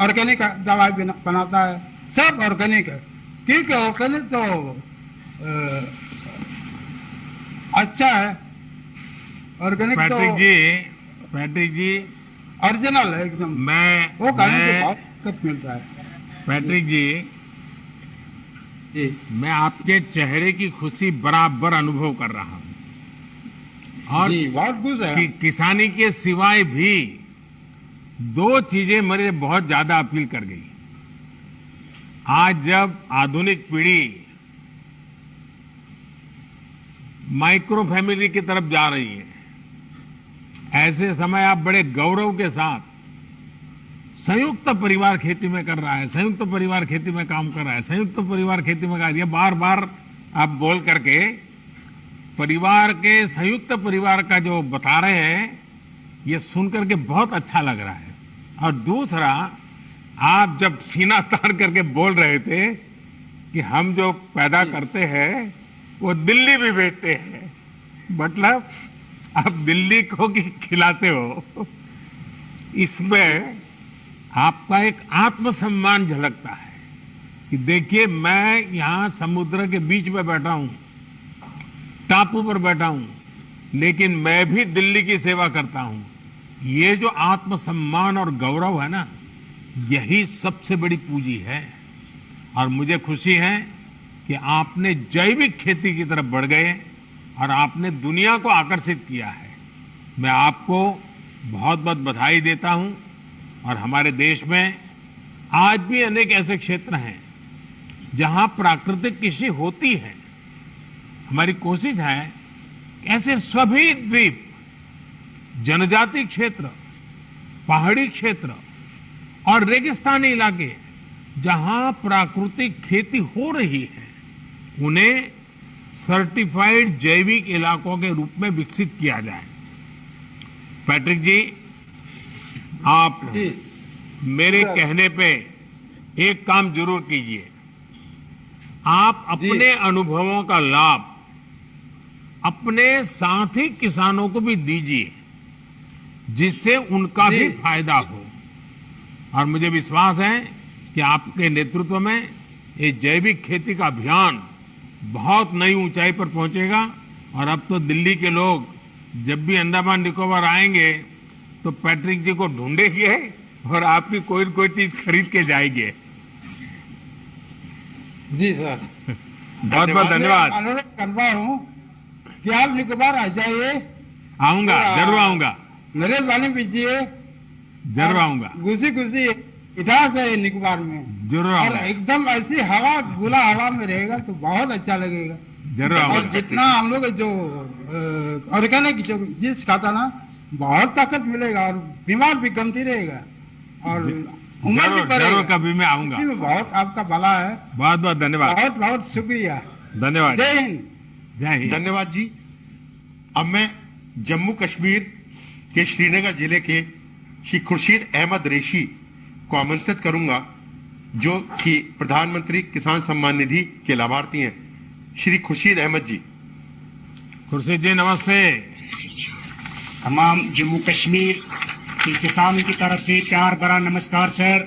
ऑर्गेनिक दवाई भी बनाता है, सब ऑर्गेनिक है। क्योंकि ऑर्गेनिक तो अच्छा है। ऑर्गेनिक तो पैट्रिक जी ओरिजिनल है एकदम। वो खाने के बहुत दिक्कत मिलता है। पैट्रिक जी, मैं आपके चेहरे की खुशी बराबर अनुभव कर रहा हूँ। और जी, बहुत खुश है। किसानी के सिवाय भी 2 चीजें मेरे बहुत ज्यादा अपील कर गई। आज जब आधुनिक पीढ़ी माइक्रो फैमिली की तरफ जा रही है, ऐसे समय आप बड़े गौरव के साथ संयुक्त परिवार खेती में कर रहा है, संयुक्त परिवार खेती में काम कर रहा है, संयुक्त परिवार खेती में ये बार बार आप बोल करके परिवार के संयुक्त परिवार का जो बता रहे हैं, ये सुन करके बहुत अच्छा लग रहा है। और दूसरा, आप जब सीना तान करके बोल रहे थे कि हम जो पैदा करते हैं वो दिल्ली भी भेजते हैं, मतलब आप दिल्ली को भी खिलाते हो। इसमें आपका एक आत्मसम्मान झलकता है कि देखिए, मैं यहाँ समुद्र के बीच में बैठा हूँ टापू पर बैठा हूं, लेकिन मैं भी दिल्ली की सेवा करता हूं। ये जो आत्मसम्मान और गौरव है ना, यही सबसे बड़ी पूंजी है। और मुझे खुशी है कि आपने जैविक खेती की तरफ बढ़ गए और आपने दुनिया को आकर्षित किया है। मैं आपको बहुत बहुत बधाई देता हूं। और हमारे देश में आज भी अनेक ऐसे क्षेत्र हैं जहां प्राकृतिक कृषि होती है। हमारी कोशिश है ऐसे सभी द्वीप, जनजाति क्षेत्र, पहाड़ी क्षेत्र और रेगिस्तानी इलाके जहां प्राकृतिक खेती हो रही है, उन्हें सर्टिफाइड जैविक इलाकों के रूप में विकसित किया जाए। पैट्रिक जी, आप मेरे कहने पे एक काम जरूर कीजिए। आप अपने अनुभवों का लाभ अपने साथी किसानों को भी दीजिए, जिससे उनका भी फायदा हो। और मुझे विश्वास है कि आपके नेतृत्व में ये जैविक खेती का अभियान बहुत नई ऊंचाई पर पहुंचेगा। और अब तो दिल्ली के लोग जब भी अंडमान निकोबार आएंगे तो पैट्रिक जी को ढूंढेंगे और आपकी कोई न कोई चीज खरीद के जाएंगे। जी सर, बहुत बहुत धन्यवाद। अनुरोध कर रहा हूँ कि आप निकोबार आ जाइए। आऊंगा, जरूर आऊंगा, मेरे पानी पीजिए, जरूर आऊंगा। घुसी घुसी इतिहास है निकोबार में, जरूर और आऊंगा, एकदम ऐसी हवा, खुला हवा में रहेगा तो बहुत अच्छा लगेगा। जरूर और आऊंगा। जितना हम लोग जो ऑर्गेनिक जो चीज खाता ना, बहुत ताकत मिलेगा और बीमार भी कमती रहेगा और उम्र भी जरूर बढ़ेगा। जरूर कभी मैं आऊंगा। इसी में बहुत आपका भला है। बहुत बहुत धन्यवाद। बहुत बहुत शुक्रिया। धन्यवाद। जय हिंद। जय हिंद। धन्यवाद जी। अब मैं जम्मू कश्मीर के श्रीनगर जिले के श्री खुर्शीद अहमद रेशी को आमंत्रित करूंगा, जो कि प्रधानमंत्री किसान सम्मान निधि के लाभार्थी हैं। श्री खुर्शीद अहमद जी। खुर्शीद जी नमस्ते। तमाम जम्मू कश्मीर के किसानों की तरफ से प्यार भरा नमस्कार सर।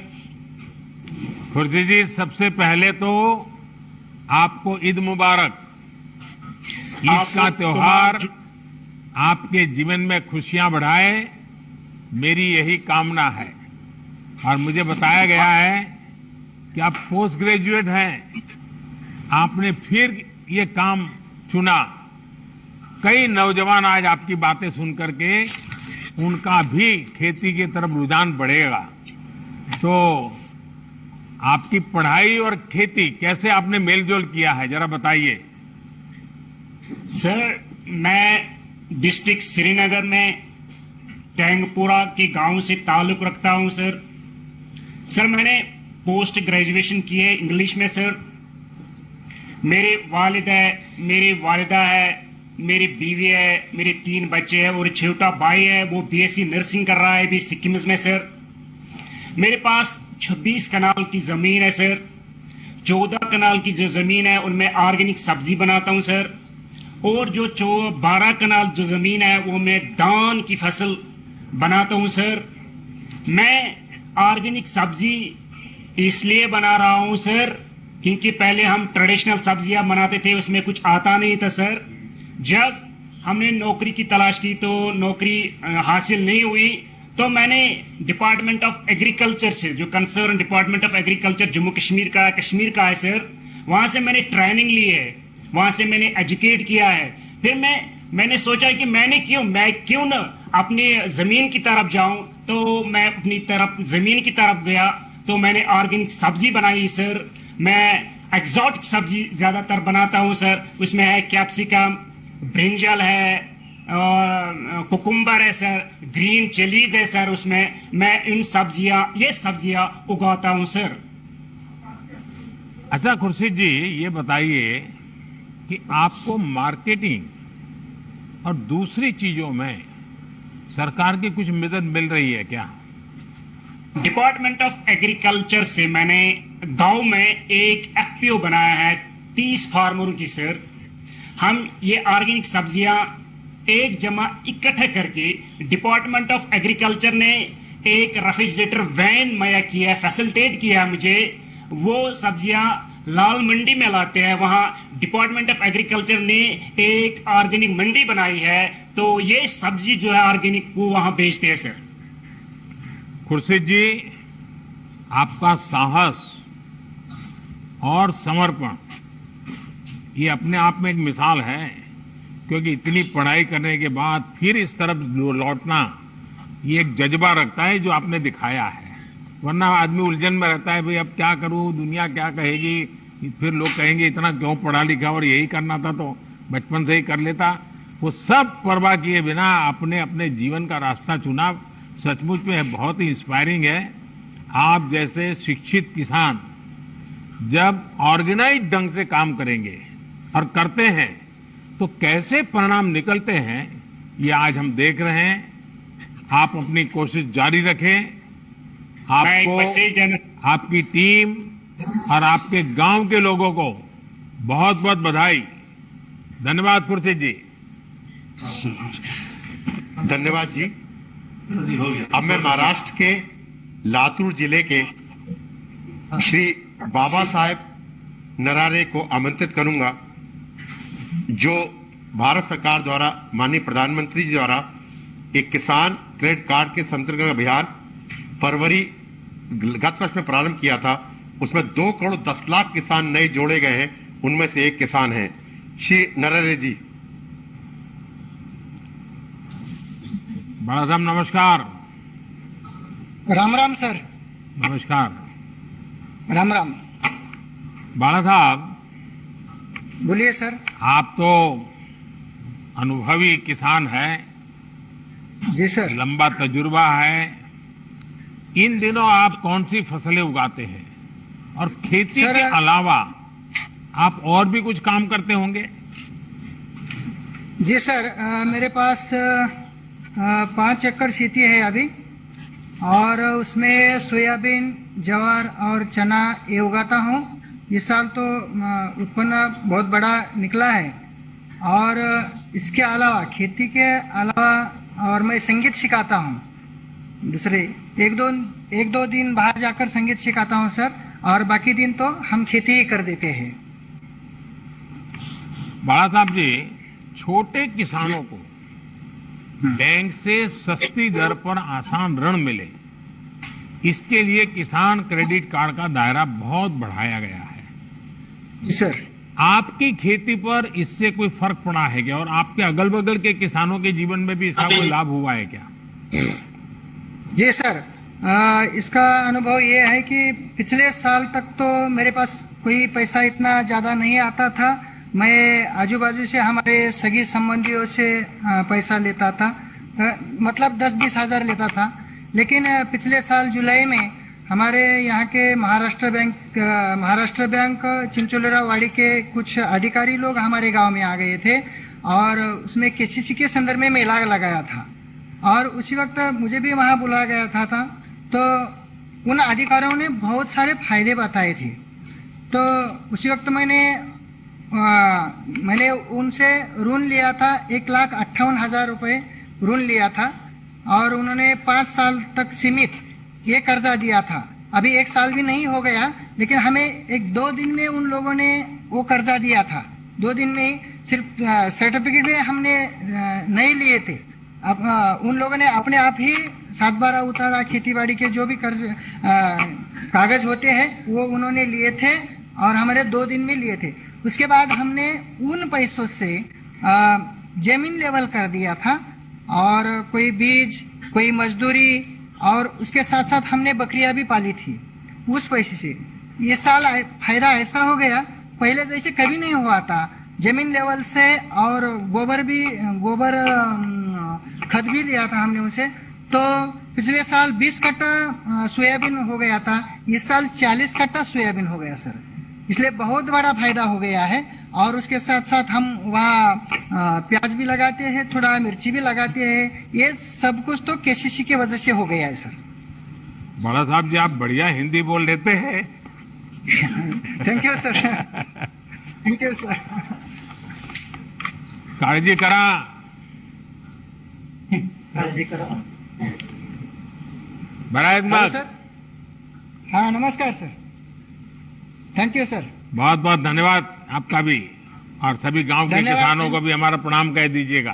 खुर्शीद जी, सबसे पहले तो आपको ईद मुबारक। ईद का त्योहार आपके जीवन में खुशियां बढ़ाए, मेरी यही कामना है। और मुझे बताया गया है कि आप पोस्ट ग्रेजुएट हैं, आपने फिर ये काम चुना। कई नौजवान आज आपकी बातें सुन करके उनका भी खेती की तरफ रुझान बढ़ेगा। तो आपकी पढ़ाई और खेती कैसे आपने मेलजोल किया है, जरा बताइए। सर, मैं डिस्ट्रिक्ट श्रीनगर में टैंगपुरा के गांव से ताल्लुक रखता हूं सर। सर, मैंने पोस्ट ग्रेजुएशन की है इंग्लिश में सर। मेरे वालिद है, मेरी वालिदा है, मेरी बीवी है, मेरे 3 बच्चे हैं और छोटा भाई है, वो बीएससी नर्सिंग कर रहा है अभी सिक्किम में सर। मेरे पास 26 कनाल की जमीन है सर। 14 कनाल की जो जमीन है उनमें ऑर्गेनिक सब्जी बनाता हूं सर। और जो 12 कनाल जो जमीन है वो मैं धान की फसल बनाता हूं सर। मैं ऑर्गेनिक सब्जी इसलिए बना रहा हूं सर क्योंकि पहले हम ट्रेडिशनल सब्जियां बनाते थे, उसमें कुछ आता नहीं था सर। जब हमने नौकरी की तलाश की तो नौकरी हासिल नहीं हुई, तो मैंने डिपार्टमेंट ऑफ एग्रीकल्चर से, जो concern department of agriculture Jammu Kashmir का है सर, वहां से मैंने ट्रेनिंग ली है, वहां से मैंने एजुकेट किया है। फिर मैंने सोचा कि मैं क्यों न अपनी जमीन की तरफ जाऊं, तो मैं अपनी तरफ जमीन की तरफ गया, तो मैंने ऑर्गेनिक सब्जी बनाई सर। मैं एक्सोटिक सब्जी ज्यादातर बनाता हूं सर। उसमें है कैप्सिकम, ब्रिंजल है और कुकुम्बर है सर, ग्रीन चिलीज है सर। उसमें मैं ये सब्जियां उगाता हूं सर। अच्छा खुर्शीद जी, ये बताइए कि आपको मार्केटिंग और दूसरी चीजों में सरकार की कुछ मदद मिल रही है क्या? डिपार्टमेंट ऑफ एग्रीकल्चर से मैंने गांव में एक एफपीओ बनाया है 30 फार्मरों की सर। हम ये ऑर्गेनिक सब्जियां एक जमा इकट्ठा करके डिपार्टमेंट ऑफ एग्रीकल्चर ने एक रेफ्रिजरेटर वैन मुहैया किया है, फैसिलिटेट किया है मुझे। वो सब्जियां लाल मंडी में लाते हैं, वहाँ डिपार्टमेंट ऑफ एग्रीकल्चर ने एक ऑर्गेनिक मंडी बनाई है, तो ये सब्जी जो है ऑर्गेनिक वो वहाँ बेचते हैं सर। खुर्शीद जी, आपका साहस और समर्पण ये अपने आप में एक मिसाल है, क्योंकि इतनी पढ़ाई करने के बाद फिर इस तरफ लौटना ये एक जज्बा रखता है जो आपने दिखाया है। वरना आदमी उलझन में रहता है, भाई अब क्या करूं, दुनिया क्या कहेगी, फिर लोग कहेंगे इतना क्यों पढ़ा लिखा और यही करना था तो बचपन से ही कर लेता। वो सब परवाह किए बिना आपने अपने जीवन का रास्ता चुना, सचमुच में बहुत ही इंस्पायरिंग है। आप जैसे शिक्षित किसान जब ऑर्गेनाइज ढंग से काम करेंगे और करते हैं तो कैसे परिणाम निकलते हैं ये आज हम देख रहे हैं। आप अपनी कोशिश जारी रखें। आपको, आपकी टीम और आपके गांव के लोगों को बहुत बहुत बधाई। धन्यवाद खुर्शीद जी। धन्यवाद जी। अब मैं महाराष्ट्र के लातूर जिले के श्री बाबा साहेब नरारे को आमंत्रित करूंगा, जो भारत सरकार द्वारा माननीय प्रधानमंत्री जी द्वारा एक किसान क्रेडिट कार्ड के संतर्गत अभियान फरवरी गत वर्ष में प्रारंभ किया था। उसमें 2 करोड़ 10 लाख किसान नए जोड़े गए हैं, उनमें से एक किसान हैं श्री नरारे जी। बड़ा साहब नमस्कार। राम राम सर। नमस्कार। राम राम। बाला साहब बोलिए सर। आप तो अनुभवी किसान हैं। जी सर। लंबा तजुर्बा है। इन दिनों आप कौन सी फसलें उगाते हैं और खेती के अलावा आप और भी कुछ काम करते होंगे? जी सर, मेरे पास 5 एकड़ खेती है अभी, और उसमें सोयाबीन, ज्वार और चना ये उगाता हूँ। इस साल तो उत्पन्न बहुत बड़ा निकला है। और इसके अलावा, खेती के अलावा, और मैं संगीत सिखाता हूँ। दूसरे एक दो दिन बाहर जाकर संगीत सिखाता हूँ सर, और बाकी दिन तो हम खेती ही कर देते हैं। बाला साहब जी, छोटे किसानों को बैंक से सस्ती दर पर आसान ऋण मिले, इसके लिए किसान क्रेडिट कार्ड का दायरा बहुत बढ़ाया गया है। सर, आपकी खेती पर इससे कोई फर्क पड़ा है क्या, और आपके अगल बगल के किसानों के जीवन में भी इसका कोई लाभ हुआ है क्या? जी सर, इसका अनुभव ये है कि पिछले साल तक तो मेरे पास कोई पैसा इतना ज़्यादा नहीं आता था। मैं आजू बाजू से हमारे सगी संबंधियों से पैसा लेता था, मतलब 10-20 हज़ार लेता था। लेकिन पिछले साल जुलाई में हमारे यहाँ के महाराष्ट्र बैंक चिंचोलेरा वाड़ी के कुछ अधिकारी लोग हमारे गांव में आ गए थे, और उसमें केसीसी के संदर्भ में मेला लगाया था, और उसी वक्त मुझे भी वहाँ बुलाया गया था। तो उन अधिकारियों ने बहुत सारे फायदे बताए थे। तो उसी वक्त मैंने उनसे ऋण लिया था, 1,58,000 रुपये ऋण लिया था, और उन्होंने 5 साल तक सीमित ये कर्जा दिया था। अभी 1 साल भी नहीं हो गया, लेकिन हमें 1-2 दिन में उन लोगों ने वो कर्जा दिया था। 2 दिन में ही सिर्फ सर्टिफिकेट भी हमने नहीं लिए थे। अब उन लोगों ने अपने आप ही 7/12 उतारा, खेतीबाड़ी के जो भी कर्ज कागज होते हैं वो उन्होंने लिए थे, और हमारे 2 दिन में लिए थे। उसके बाद हमने उन पैसों से जमीन लेवल कर दिया था, और कोई बीज, कोई मजदूरी, और उसके साथ साथ हमने बकरियां भी पाली थी उस पैसे से। इस साल फायदा ऐसा हो गया, पहले जैसे कभी नहीं हुआ था। जमीन लेवल से, और गोबर खत भी लिया था हमने उनसे। तो पिछले साल 20 कट्टा सोयाबीन हो गया था, इस साल 40 कट्टा सोयाबीन हो गया सर। इसलिए बहुत बड़ा फायदा हो गया है। और उसके साथ साथ हम वहाँ प्याज भी लगाते हैं, थोड़ा मिर्ची भी लगाते हैं। ये सब कुछ तो केसीसी की वजह से हो गया है सर। बड़ा साहब जी, आप बढ़िया हिंदी बोल लेते हैं। Thank you sir. Thank you sir. काळजी करा। बरं आहेत मग? सर, हाँ नमस्कार सर। Thank you sir. बहुत बहुत धन्यवाद आपका भी, और सभी गांव के धन्यवाद। किसानों को भी हमारा प्रणाम कह दीजिएगा।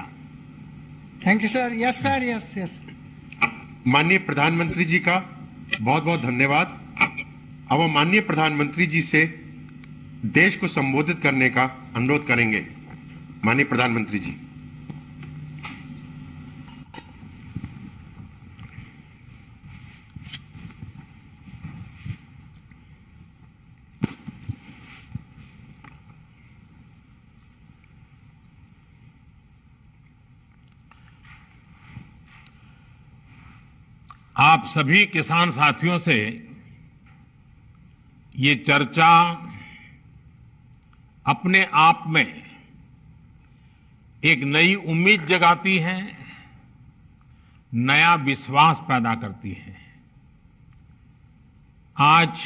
Thank you sir. Yes sir, yes yes. माननीय प्रधानमंत्री जी का बहुत बहुत धन्यवाद। अब हम माननीय प्रधानमंत्री जी से देश को संबोधित करने का अनुरोध करेंगे। माननीय प्रधानमंत्री जी। आप सभी किसान साथियों से ये चर्चा अपने आप में एक नई उम्मीद जगाती है, नया विश्वास पैदा करती है। आज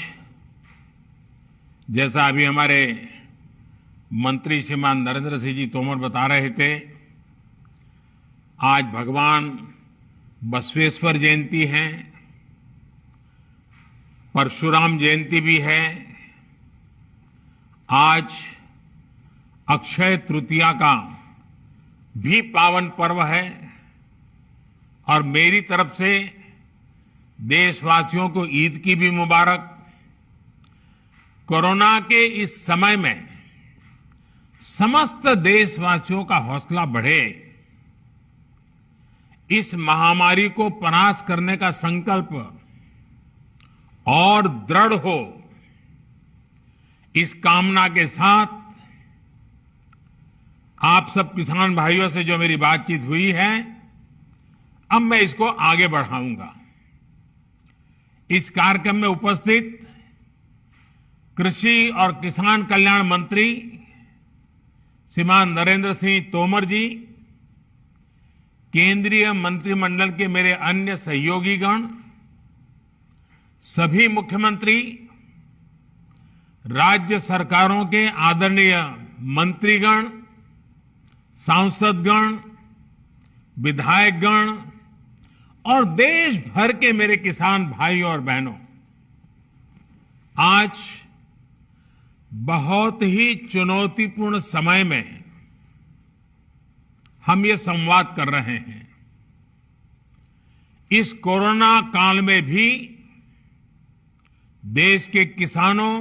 जैसा अभी हमारे मंत्री श्रीमान नरेंद्र सिंह जी तोमर बता रहे थे, आज भगवान बसवेश्वर जयंती है, परशुराम जयंती भी है, आज अक्षय तृतीया का भी पावन पर्व है, और मेरी तरफ से देशवासियों को ईद की भी मुबारक। कोरोना के इस समय में समस्त देशवासियों का हौसला बढ़े, इस महामारी को परास्त करने का संकल्प और दृढ़ हो, इस कामना के साथ आप सब किसान भाइयों से जो मेरी बातचीत हुई है, अब मैं इसको आगे बढ़ाऊंगा। इस कार्यक्रम में उपस्थित कृषि और किसान कल्याण मंत्री श्रीमान नरेंद्र सिंह तोमर जी, केंद्रीय मंत्रिमंडल के मेरे अन्य सहयोगीगण, सभी मुख्यमंत्री, राज्य सरकारों के आदरणीय मंत्रीगण, सांसदगण, विधायकगण और देश भर के मेरे किसान भाई और बहनों, आज बहुत ही चुनौतीपूर्ण समय में हम ये संवाद कर रहे हैं। इस कोरोना काल में भी देश के किसानों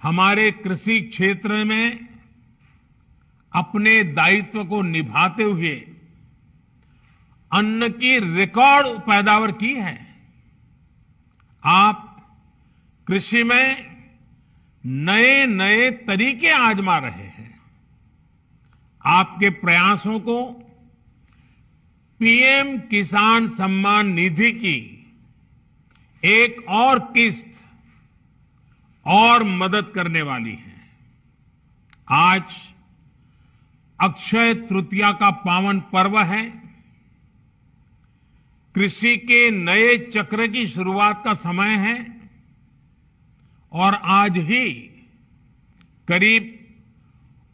हमारे कृषि क्षेत्र में अपने दायित्व को निभाते हुए अन्न की रिकॉर्ड पैदावार की है। आप कृषि में नए नए तरीके आजमा रहे हैं। आपके प्रयासों को पीएम किसान सम्मान निधि की एक और किस्त और मदद करने वाली है। आज अक्षय तृतीया का पावन पर्व है। कृषि के नए चक्र की शुरुआत का समय है, और आज ही करीब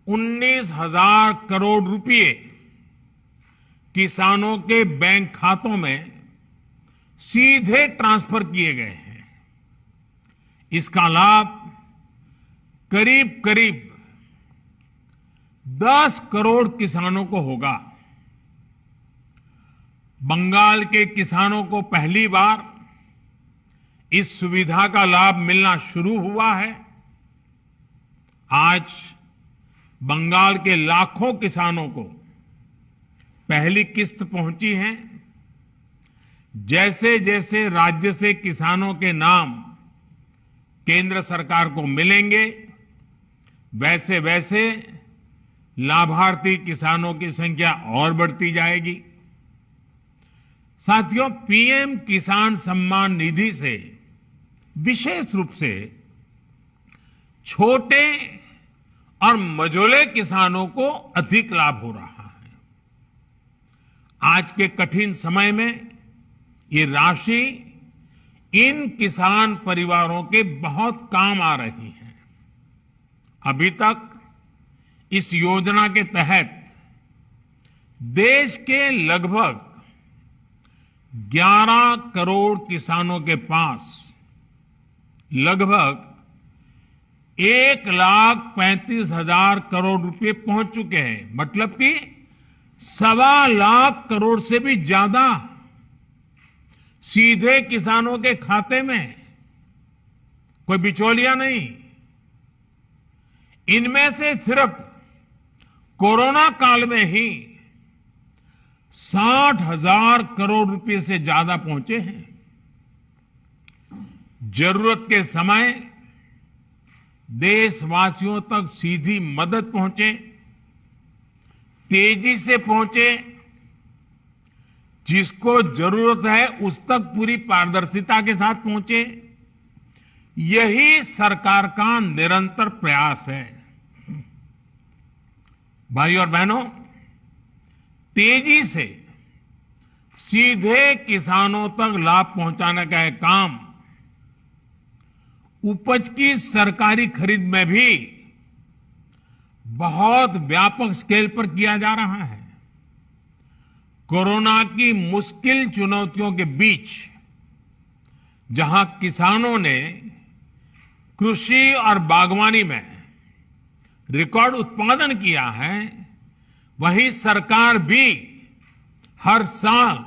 19,000 करोड़ रुपए किसानों के बैंक खातों में सीधे ट्रांसफर किए गए हैं। इसका लाभ करीब करीब 10 करोड़ किसानों को होगा। बंगाल के किसानों को पहली बार इस सुविधा का लाभ मिलना शुरू हुआ है। आज बंगाल के लाखों किसानों को पहली किस्त पहुंची है। जैसे जैसे राज्य से किसानों के नाम केंद्र सरकार को मिलेंगे, वैसे वैसे लाभार्थी किसानों की संख्या और बढ़ती जाएगी। साथियों, पीएम किसान सम्मान निधि से विशेष रूप से छोटे और मझोले किसानों को अधिक लाभ हो रहा है। आज के कठिन समय में ये राशि इन किसान परिवारों के बहुत काम आ रही है। अभी तक इस योजना के तहत देश के लगभग 11 करोड़ किसानों के पास लगभग 1,35,000 करोड़ रुपए पहुंच चुके हैं। मतलब कि 1,25,00,000 करोड़ से भी ज्यादा सीधे किसानों के खाते में, कोई बिचौलिया नहीं। इनमें से सिर्फ कोरोना काल में ही 60,000 करोड़ रुपए से ज्यादा पहुंचे हैं। जरूरत के समय देशवासियों तक सीधी मदद पहुंचे, तेजी से पहुंचे, जिसको जरूरत है उस तक पूरी पारदर्शिता के साथ पहुंचे, यही सरकार का निरंतर प्रयास है। भाई और बहनों, तेजी से सीधे किसानों तक लाभ पहुंचाने का यह काम उपज की सरकारी खरीद में भी बहुत व्यापक स्केल पर किया जा रहा है। कोरोना की मुश्किल चुनौतियों के बीच जहां किसानों ने कृषि और बागवानी में रिकॉर्ड उत्पादन किया है, वहीं सरकार भी हर साल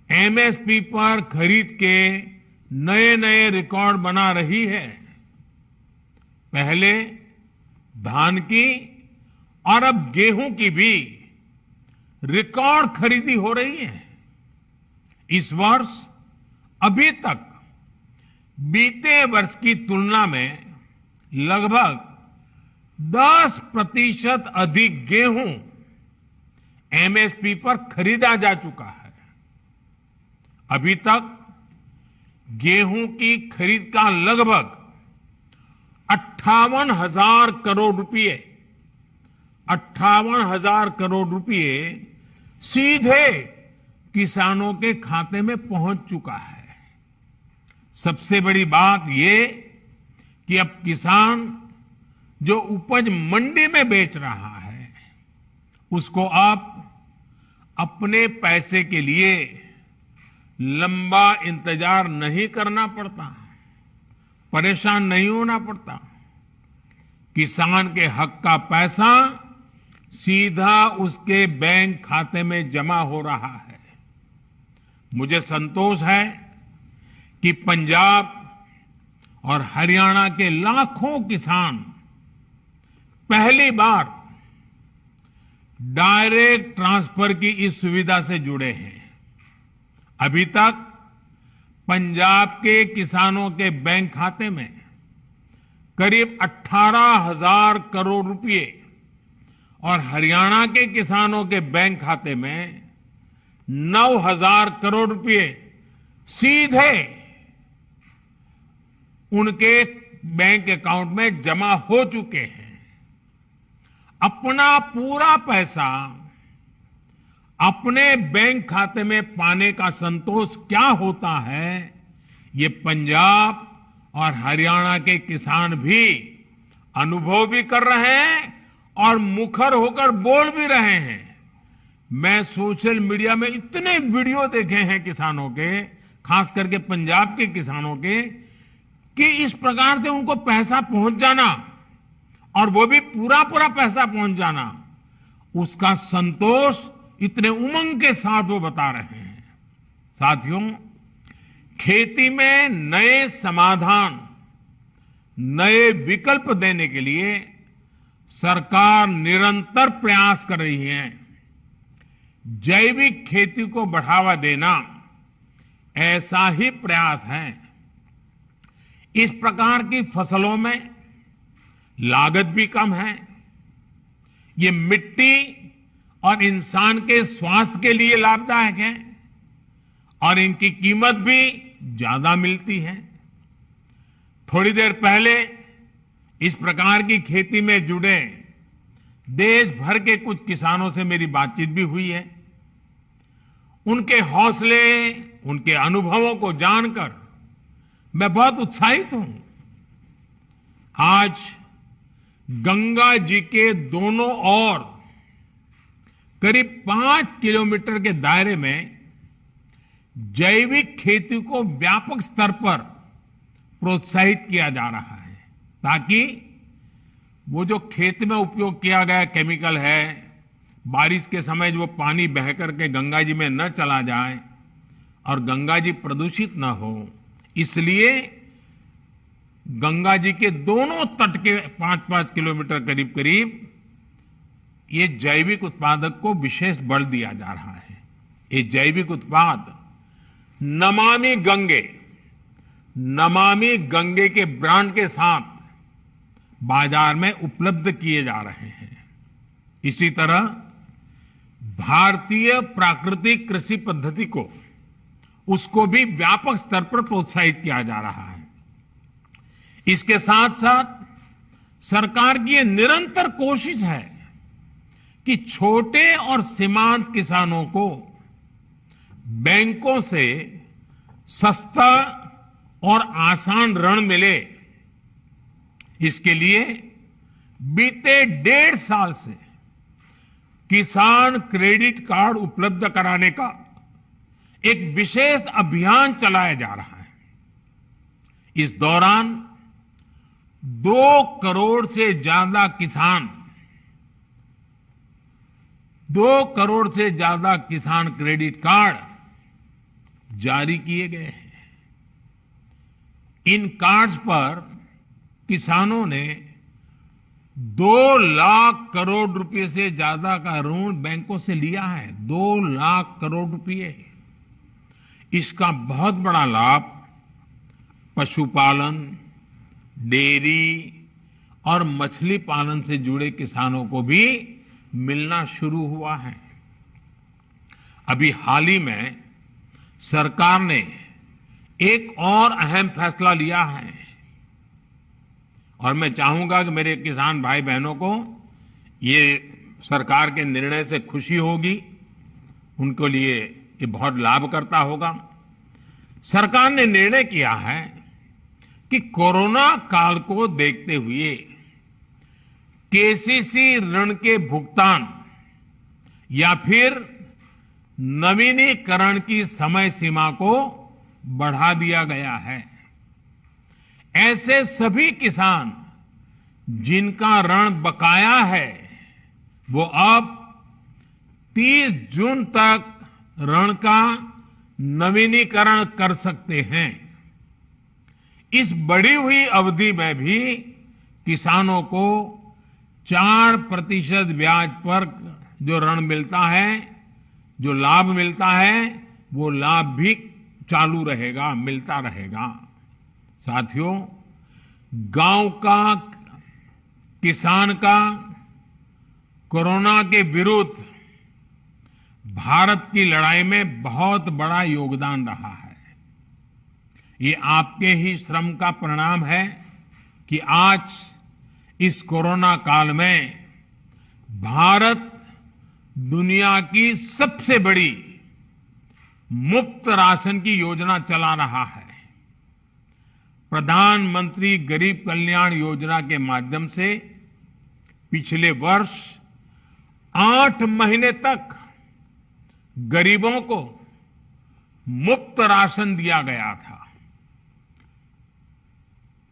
एमएसपी पर खरीद के नए नए रिकॉर्ड बना रही है। पहले धान की और अब गेहूं की भी रिकॉर्ड खरीदी हो रही है। इस वर्ष अभी तक बीते वर्ष की तुलना में लगभग 10% अधिक गेहूं एमएसपी पर खरीदा जा चुका है। अभी तक गेहूं की खरीद का लगभग 58,000 करोड़ रुपए 58,000 करोड़ रुपए सीधे किसानों के खाते में पहुंच चुका है। सबसे बड़ी बात ये कि अब किसान जो उपज मंडी में बेच रहा है, उसको अब अपने पैसे के लिए लंबा इंतजार नहीं करना पड़ता, परेशान नहीं होना पड़ता। किसान के हक का पैसा सीधा उसके बैंक खाते में जमा हो रहा है। मुझे संतोष है कि पंजाब और हरियाणा के लाखों किसान पहली बार डायरेक्ट ट्रांसफर की इस सुविधा से जुड़े हैं। अभी तक पंजाब के किसानों के बैंक खाते में करीब 18,000 करोड़ रुपए और हरियाणा के किसानों के बैंक खाते में 9,000 करोड़ रुपए सीधे उनके बैंक अकाउंट में जमा हो चुके हैं। अपना पूरा पैसा अपने बैंक खाते में पाने का संतोष क्या होता है, ये पंजाब और हरियाणा के किसान भी अनुभव भी कर रहे हैं और मुखर होकर बोल भी रहे हैं। मैं सोशल मीडिया में इतने वीडियो देखे हैं किसानों के, खास करके पंजाब के किसानों के, कि इस प्रकार से उनको पैसा पहुंच जाना और वो भी पूरा पूरा पैसा पहुंच जाना, उसका संतोष इतने उमंग के साथ वो बता रहे हैं। साथियों, खेती में नए समाधान, नए विकल्प देने के लिए सरकार निरंतर प्रयास कर रही है। जैविक खेती को बढ़ावा देना ऐसा ही प्रयास है। इस प्रकार की फसलों में लागत भी कम है, ये मिट्टी और इंसान के स्वास्थ्य के लिए लाभदायक है और इनकी कीमत भी ज्यादा मिलती है। थोड़ी देर पहले इस प्रकार की खेती में जुड़े देश भर के कुछ किसानों से मेरी बातचीत भी हुई है। उनके हौसले, उनके अनुभवों को जानकर मैं बहुत उत्साहित हूं। आज गंगा जी के दोनों ओर करीब 5 किलोमीटर के दायरे में जैविक खेती को व्यापक स्तर पर प्रोत्साहित किया जा रहा है। ताकि वो जो खेत में उपयोग किया गया केमिकल है, बारिश के समय जो पानी बह करके गंगा जी में न चला जाए और गंगा जी प्रदूषित न हो, इसलिए गंगा जी के दोनों तट के 5-5 किलोमीटर करीब करीब ये जैविक उत्पादक को विशेष बल दिया जा रहा है। ये जैविक उत्पाद नमामि गंगे के ब्रांड के साथ बाजार में उपलब्ध किए जा रहे हैं। इसी तरह भारतीय प्राकृतिक कृषि पद्धति को उसको भी व्यापक स्तर पर प्रोत्साहित किया जा रहा है। इसके साथ साथ सरकार की ये निरंतर कोशिश है कि छोटे और सीमांत किसानों को बैंकों से सस्ता और आसान ऋण मिले। इसके लिए बीते 1.5 साल से किसान क्रेडिट कार्ड उपलब्ध कराने का एक विशेष अभियान चलाया जा रहा है। इस दौरान 2 करोड़ से ज्यादा किसान क्रेडिट कार्ड जारी किए गए हैं। इन कार्ड्स पर किसानों ने 2 लाख करोड़ रुपए से ज्यादा का ऋण बैंकों से लिया है। 2 लाख करोड़ रुपए। इसका बहुत बड़ा लाभ पशुपालन, डेयरी और मछली पालन से जुड़े किसानों को भी मिलना शुरू हुआ है। अभी हाल ही में सरकार ने एक और अहम फैसला लिया है और मैं चाहूंगा कि मेरे किसान भाई बहनों को ये सरकार के निर्णय से खुशी होगी, उनको लिए ये बहुत लाभकर्ता होगा। सरकार ने निर्णय किया है कि कोरोना काल को देखते हुए केसीसी ऋण के भुगतान या फिर नवीनीकरण की समय सीमा को बढ़ा दिया गया है। ऐसे सभी किसान जिनका ऋण बकाया है वो अब 30 जून तक ऋण का नवीनीकरण कर सकते हैं। इस बढ़ी हुई अवधि में भी किसानों को 4% ब्याज पर जो ऋण मिलता है, जो लाभ मिलता है, वो लाभ भी चालू रहेगा, मिलता रहेगा। साथियों, गांव का किसान का कोरोना के विरुद्ध भारत की लड़ाई में बहुत बड़ा योगदान रहा है। ये आपके ही श्रम का परिणाम है कि आज इस कोरोना काल में भारत दुनिया की सबसे बड़ी मुफ्त राशन की योजना चला रहा है। प्रधानमंत्री गरीब कल्याण योजना के माध्यम से पिछले वर्ष 8 महीने तक गरीबों को मुफ्त राशन दिया गया था।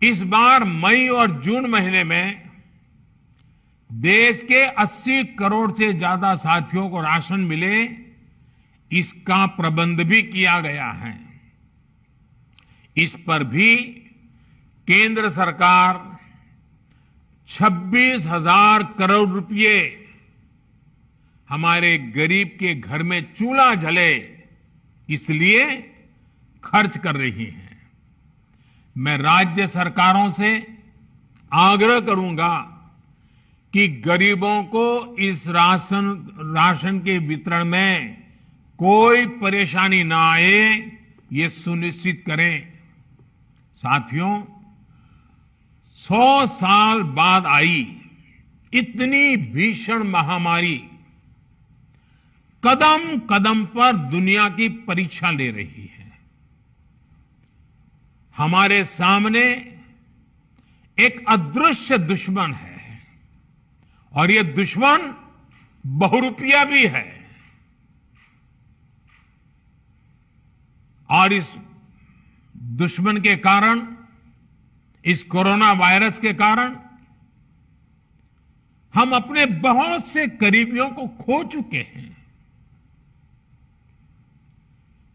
इस बार मई और जून महीने में देश के 80 करोड़ से ज्यादा साथियों को राशन मिले, इसका प्रबंध भी किया गया है। इस पर भी केंद्र सरकार 26,000 करोड़ रुपए हमारे गरीब के घर में चूल्हा जले इसलिए खर्च कर रही है। मैं राज्य सरकारों से आग्रह करूंगा कि गरीबों को इस राशन के वितरण में कोई परेशानी ना आए, ये सुनिश्चित करें। साथियों, 100 साल बाद आई इतनी भीषण महामारी कदम कदम पर दुनिया की परीक्षा ले रही है। हमारे सामने एक अदृश्य दुश्मन है और ये दुश्मन बहुरूपिया भी है। और इस दुश्मन के कारण इस कोरोना वायरस के कारण हम अपने बहुत से करीबियों को खो चुके हैं।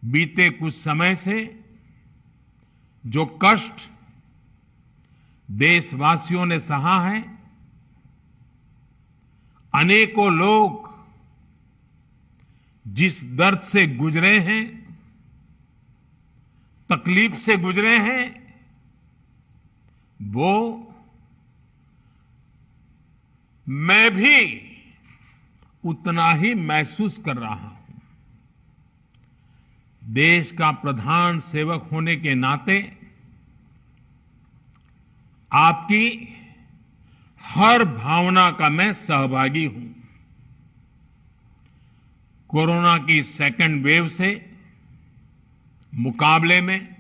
बीते कुछ समय से जो कष्ट देशवासियों ने सहा है, अनेकों लोग जिस दर्द से गुजरे हैं, तकलीफ से गुजरे हैं, वो मैं भी उतना ही महसूस कर रहा हूं। देश का प्रधान सेवक होने के नाते आपकी हर भावना का मैं सहभागी हूं। कोरोना की सेकंड वेव से मुकाबले में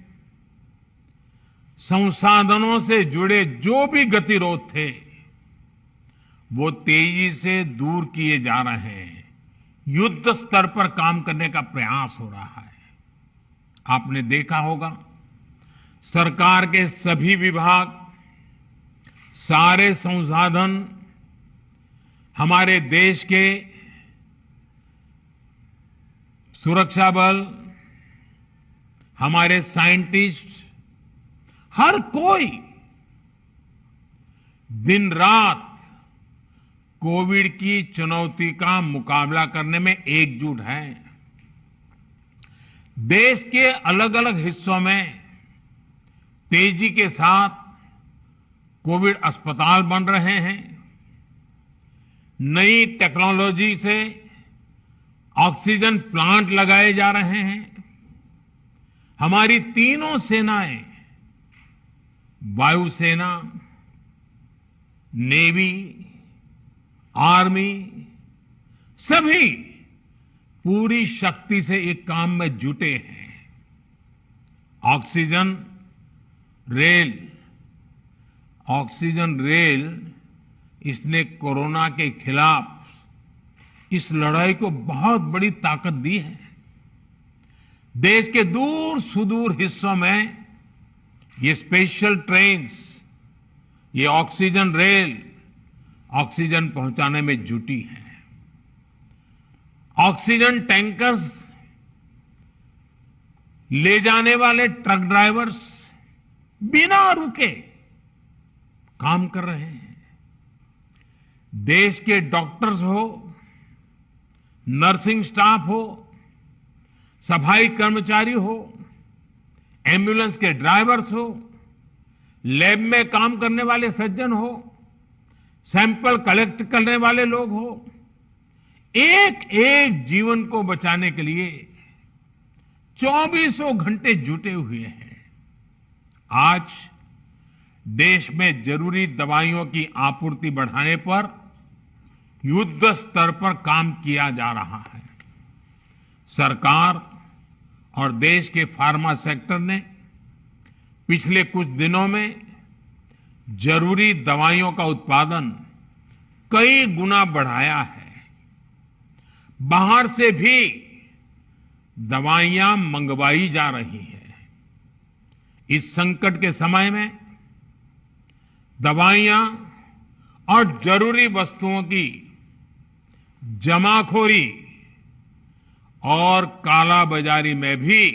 संसाधनों से जुड़े जो भी गतिरोध थे, वो तेजी से दूर किए जा रहे हैं। युद्ध स्तर पर काम करने का प्रयास हो रहा है। आपने देखा होगा, सरकार के सभी विभाग, सारे संसाधन, हमारे देश के सुरक्षा बल, हमारे साइंटिस्ट, हर कोई दिन रात कोविड की चुनौती का मुकाबला करने में एकजुट है। देश के अलग अलग हिस्सों में तेजी के साथ कोविड अस्पताल बन रहे हैं। नई टेक्नोलॉजी से ऑक्सीजन प्लांट लगाए जा रहे हैं। हमारी तीनों सेनाएं, वायुसेना, नेवी, आर्मी, सभी पूरी शक्ति से एक काम में जुटे हैं। ऑक्सीजन रेल इसने कोरोना के खिलाफ इस लड़ाई को बहुत बड़ी ताकत दी है। देश के दूर सुदूर हिस्सों में ये स्पेशल ट्रेन्स, ये ऑक्सीजन रेल ऑक्सीजन पहुंचाने में जुटी है। ऑक्सीजन टैंकर्स ले जाने वाले ट्रक ड्राइवर्स बिना रुके काम कर रहे हैं। देश के डॉक्टर्स हो, नर्सिंग स्टाफ हो, सफाई कर्मचारी हो, एम्बुलेंस के ड्राइवर्स हो, लैब में काम करने वाले सज्जन हो, सैंपल कलेक्ट करने वाले लोग हो, एक एक जीवन को बचाने के लिए 24 घंटे जुटे हुए हैं। आज देश में जरूरी दवाइयों की आपूर्ति बढ़ाने पर युद्ध स्तर पर काम किया जा रहा है। सरकार और देश के फार्मा सेक्टर ने पिछले कुछ दिनों में जरूरी दवाइयों का उत्पादन कई गुना बढ़ाया है। बाहर से भी दवाइयां मंगवाई जा रही हैं। इस संकट के समय में दवाइयां और जरूरी वस्तुओं की जमाखोरी और कालाबाजारी में भी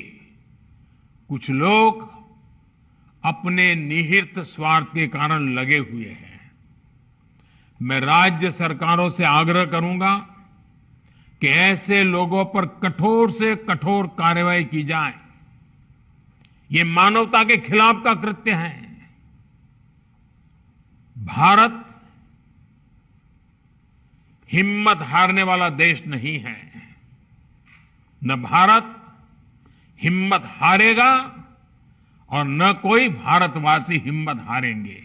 कुछ लोग अपने निहित स्वार्थ के कारण लगे हुए हैं। मैं राज्य सरकारों से आग्रह करूंगा कि ऐसे लोगों पर कठोर से कठोर कार्रवाई की जाए। ये मानवता के खिलाफ का कृत्य है। भारत हिम्मत हारने वाला देश नहीं है। न भारत हिम्मत हारेगा और न कोई भारतवासी हिम्मत हारेंगे।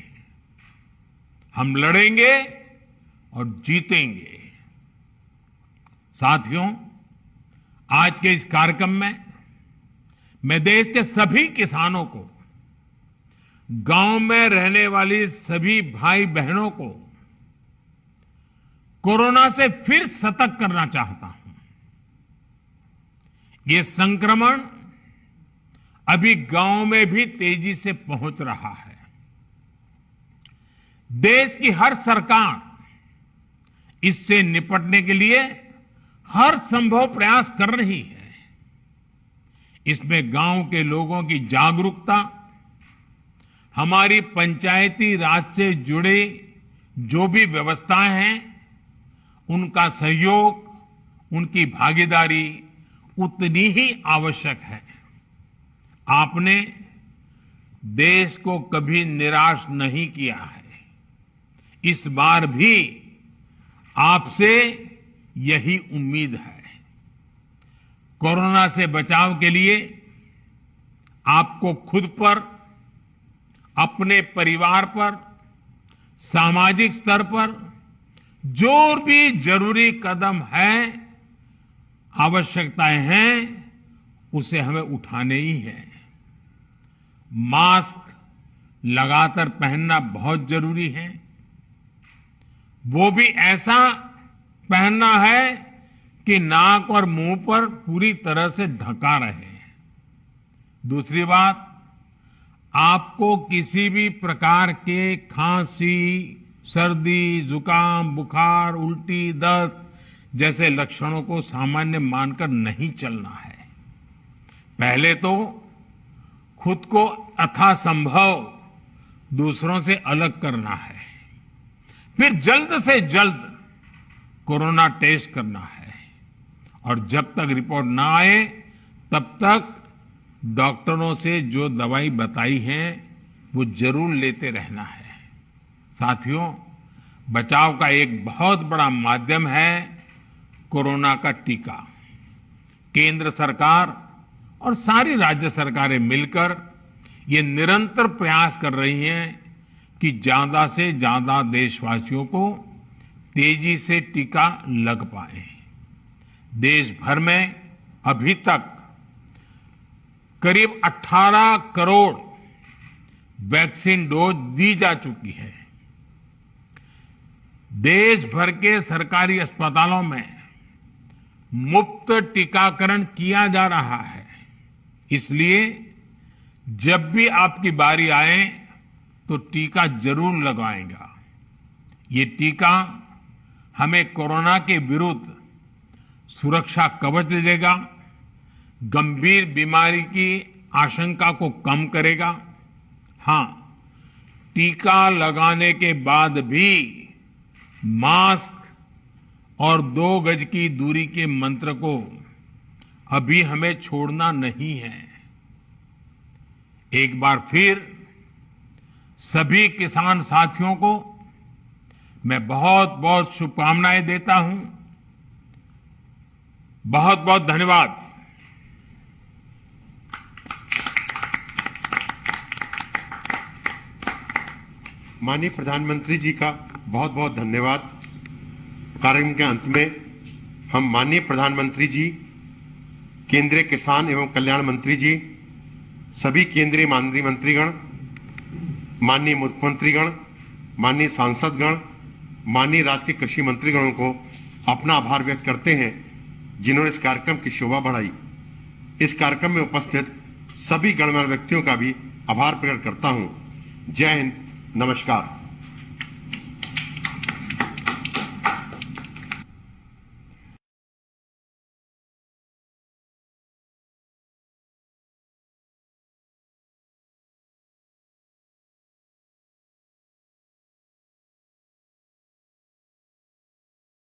हम लड़ेंगे और जीतेंगे। साथियों, आज के इस कार्यक्रम में मैं देश के सभी किसानों को, गांव में रहने वाली सभी भाई बहनों को कोरोना से फिर सतर्क करना चाहता हूं। ये संक्रमण अभी गांव में भी तेजी से पहुंच रहा है। देश की हर सरकार इससे निपटने के लिए हर संभव प्रयास कर रही है। इसमें गांव के लोगों की जागरूकता, हमारी पंचायती राज से जुड़े जो भी व्यवस्थाएं हैं, उनका सहयोग, उनकी भागीदारी उतनी ही आवश्यक है। आपने देश को कभी निराश नहीं किया है। इस बार भी आपसे यही उम्मीद है। कोरोना से बचाव के लिए आपको खुद पर, अपने परिवार पर, सामाजिक स्तर पर जो भी जरूरी कदम है, आवश्यकताएं हैं, उसे हमें उठाने ही है। मास्क लगातार पहनना बहुत जरूरी है। वो भी ऐसा पहनना है कि नाक और मुंह पर पूरी तरह से ढका रहे। दूसरी बात, आपको किसी भी प्रकार के खांसी, सर्दी, जुकाम, बुखार, उल्टी, दस्त जैसे लक्षणों को सामान्य मानकर नहीं चलना है। पहले तो खुद को यथासंभव दूसरों से अलग करना है, फिर जल्द से जल्द कोरोना टेस्ट करना है, और जब तक रिपोर्ट ना आए तब तक डॉक्टरों से जो दवाई बताई है वो जरूर लेते रहना है। साथियों, बचाव का एक बहुत बड़ा माध्यम है कोरोना का टीका। केंद्र सरकार और सारी राज्य सरकारें मिलकर ये निरंतर प्रयास कर रही हैं कि ज्यादा से ज्यादा देशवासियों को तेजी से टीका लग पाए। देश भर में अभी तक करीब 18 करोड़ वैक्सीन डोज दी जा चुकी है। देश भर के सरकारी अस्पतालों में मुफ्त टीकाकरण किया जा रहा है। इसलिए जब भी आपकी बारी आए तो टीका जरूर लगवाएगा। ये टीका हमें कोरोना के विरुद्ध सुरक्षा कवच देगा, गंभीर बीमारी की आशंका को कम करेगा। हां, टीका लगाने के बाद भी मास्क और 2 गज की दूरी के मंत्र को अभी हमें छोड़ना नहीं है। एक बार फिर सभी किसान साथियों को मैं बहुत बहुत शुभकामनाएं देता हूं। बहुत बहुत धन्यवाद। माननीय प्रधानमंत्री जी का बहुत बहुत धन्यवाद। कार्यक्रम के अंत में हम माननीय प्रधानमंत्री जी, केंद्रीय किसान एवं कल्याण मंत्री जी, सभी केंद्रीय माननीय मंत्रीगण, माननीय मुख्यमंत्रीगण, माननीय सांसदगण, माननीय राज्य के कृषि मंत्रीगणों को अपना आभार व्यक्त करते हैं जिन्होंने इस कार्यक्रम की शोभा बढ़ाई। इस कार्यक्रम में उपस्थित सभी गणमान्य व्यक्तियों का भी आभार प्रकट करता हूं। जय हिंद, नमस्कार।